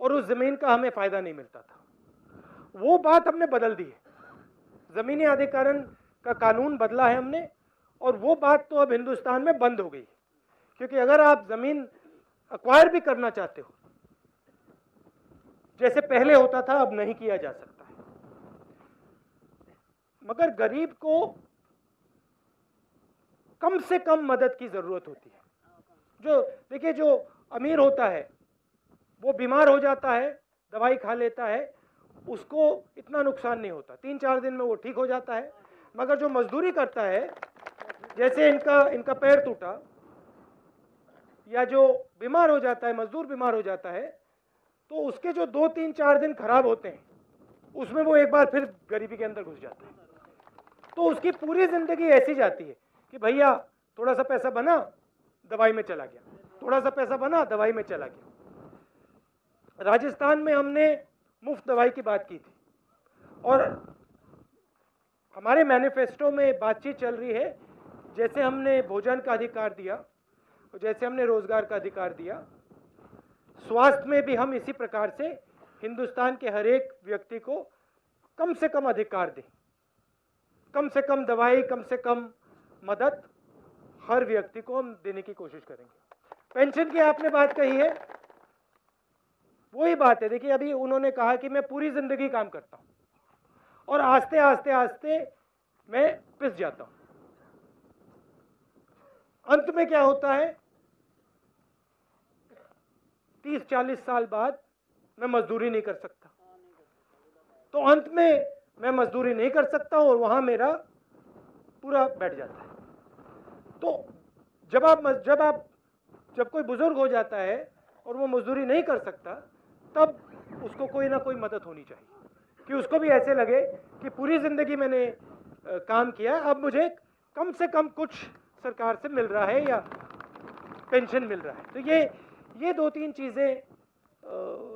और उस ज़मीन का हमें फ़ायदा नहीं मिलता था। वो बात हमने बदल दी है। ज़मीनी अधिग्रहण का कानून बदला है हमने और वो बात तो अब हिंदुस्तान में बंद हो गई, क्योंकि अगर आप ज़मीन एक्वायर भी करना चाहते हो, जैसे पहले होता था, अब नहीं किया जा सकता है। मगर गरीब को कम से कम मदद की ज़रूरत होती है। जो देखिए, जो अमीर होता है वो बीमार हो जाता है, दवाई खा लेता है, उसको इतना नुकसान नहीं होता, 3-4 दिन में वो ठीक हो जाता है। मगर जो मजदूरी करता है, जैसे इनका पैर टूटा या जो बीमार हो जाता है, मजदूर बीमार हो जाता है, तो उसके जो 2-3-4 दिन खराब होते हैं, उसमें वो एक बार फिर गरीबी के अंदर घुस जाता है। तो उसकी पूरी ज़िंदगी ऐसी जाती है कि भैया थोड़ा सा पैसा बना, दवाई में चला गया, थोड़ा सा पैसा बना, दवाई में चला गया। राजस्थान में हमने मुफ्त दवाई की बात की थी और हमारे मैनिफेस्टो में बातचीत चल रही है, जैसे हमने भोजन का अधिकार दिया और जैसे हमने रोजगार का अधिकार दिया, स्वास्थ्य में भी हम इसी प्रकार से हिंदुस्तान के हर एक व्यक्ति को कम से कम अधिकार दें, कम से कम दवाई, कम से कम मदद हर व्यक्ति को हम देने की कोशिश करेंगे। पेंशन की आपने बात कही है, वही बात है। देखिए, अभी उन्होंने कहा कि मैं पूरी जिंदगी काम करता हूं और आस्ते आस्ते आस्ते मैं पिस जाता हूं। अंत में क्या होता है, 30-40 साल बाद मैं मजदूरी नहीं कर सकता। तो अंत में मैं मजदूरी नहीं कर सकता और वहां मेरा पूरा बैठ जाता है। तो जब कोई बुजुर्ग हो जाता है और वो मजदूरी नहीं कर सकता, तब उसको कोई ना कोई मदद होनी चाहिए कि उसको भी ऐसे लगे कि पूरी ज़िंदगी मैंने काम किया, अब मुझे कम से कम कुछ सरकार से मिल रहा है या पेंशन मिल रहा है। तो ये 2-3 चीज़ें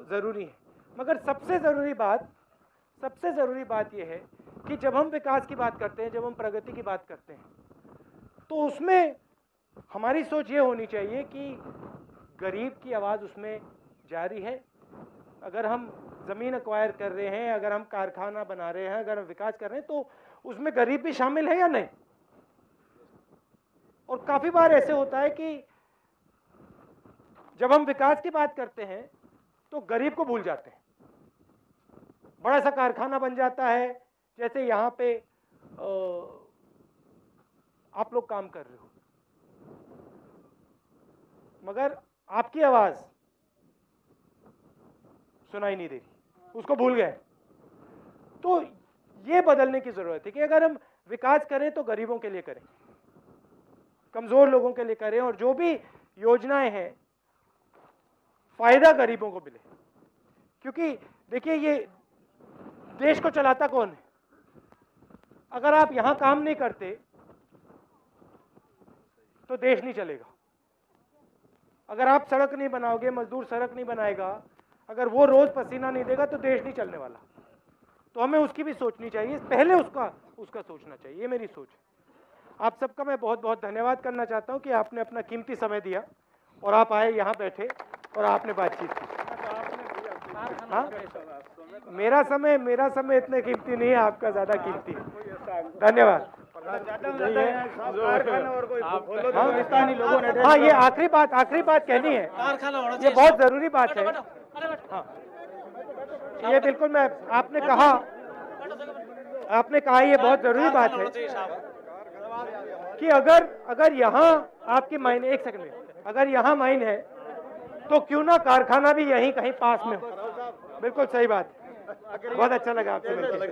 ज़रूरी हैं। मगर सबसे ज़रूरी बात यह है कि जब हम विकास की बात करते हैं, जब हम प्रगति की बात करते हैं, तो उसमें हमारी सोच ये होनी चाहिए कि गरीब की आवाज़ उसमें जारी है। अगर हम ज़मीन एक्वायर कर रहे हैं, अगर हम कारखाना बना रहे हैं, अगर हम विकास कर रहे हैं, तो उसमें गरीब भी शामिल है या नहीं। और काफ़ी बार ऐसे होता है कि जब हम विकास की बात करते हैं तो गरीब को भूल जाते हैं। बड़ा सा कारखाना बन जाता है, जैसे यहाँ पे आप लोग काम कर रहे हो, मगर आपकी आवाज़ सुनाई नहीं दे रही, उसको भूल गए। तो ये बदलने की ज़रूरत है कि अगर हम विकास करें तो गरीबों के लिए करें, कमज़ोर लोगों के लिए करें, और जो भी योजनाएं हैं फ़ायदा गरीबों को मिले। क्योंकि देखिए, ये देश को चलाता कौन है? अगर आप यहाँ काम नहीं करते तो देश नहीं चलेगा। अगर आप सड़क नहीं बनाओगे, मजदूर सड़क नहीं बनाएगा, अगर वो रोज़ पसीना नहीं देगा तो देश नहीं चलने वाला। तो हमें उसकी भी सोचनी चाहिए, पहले उसका सोचना चाहिए। ये मेरी सोच है। आप सबका मैं बहुत बहुत धन्यवाद करना चाहता हूं कि आपने अपना कीमती समय दिया और आप आए यहाँ बैठे और आपने बातचीत की। हाँ, मेरा समय इतने कीमती नहीं है, आपका ज़्यादा कीमती है। धन्यवाद। हाँ, ये आखिरी बात कहनी है, ये बहुत ज़रूरी बात है। हाँ, ये बिल्कुल मैं आपने कहा ये बहुत ज़रूरी बात है कि अगर यहाँ आपकी माइन, एक सेकंड में, अगर यहाँ माइन है तो क्यों ना कारखाना भी यहीं कहीं पास में हो। बिल्कुल सही बात, बहुत अच्छा लगा आपसे मिलकर।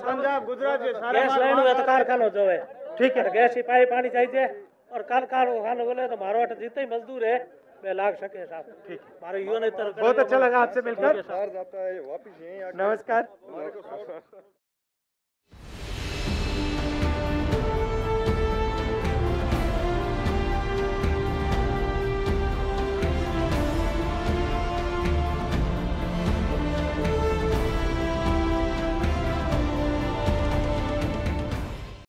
पंजाब गुजरात गैस लाइन हुआ तो कारखाना जो है ठीक है, गैस ही पानी चाहिए और कारखाना बोले तो मारो जितने मजदूर है वे लाग सके साहब। ठीक, मारो युवा ने बहुत अच्छा लगा आपसे मिलकर। नमस्कार।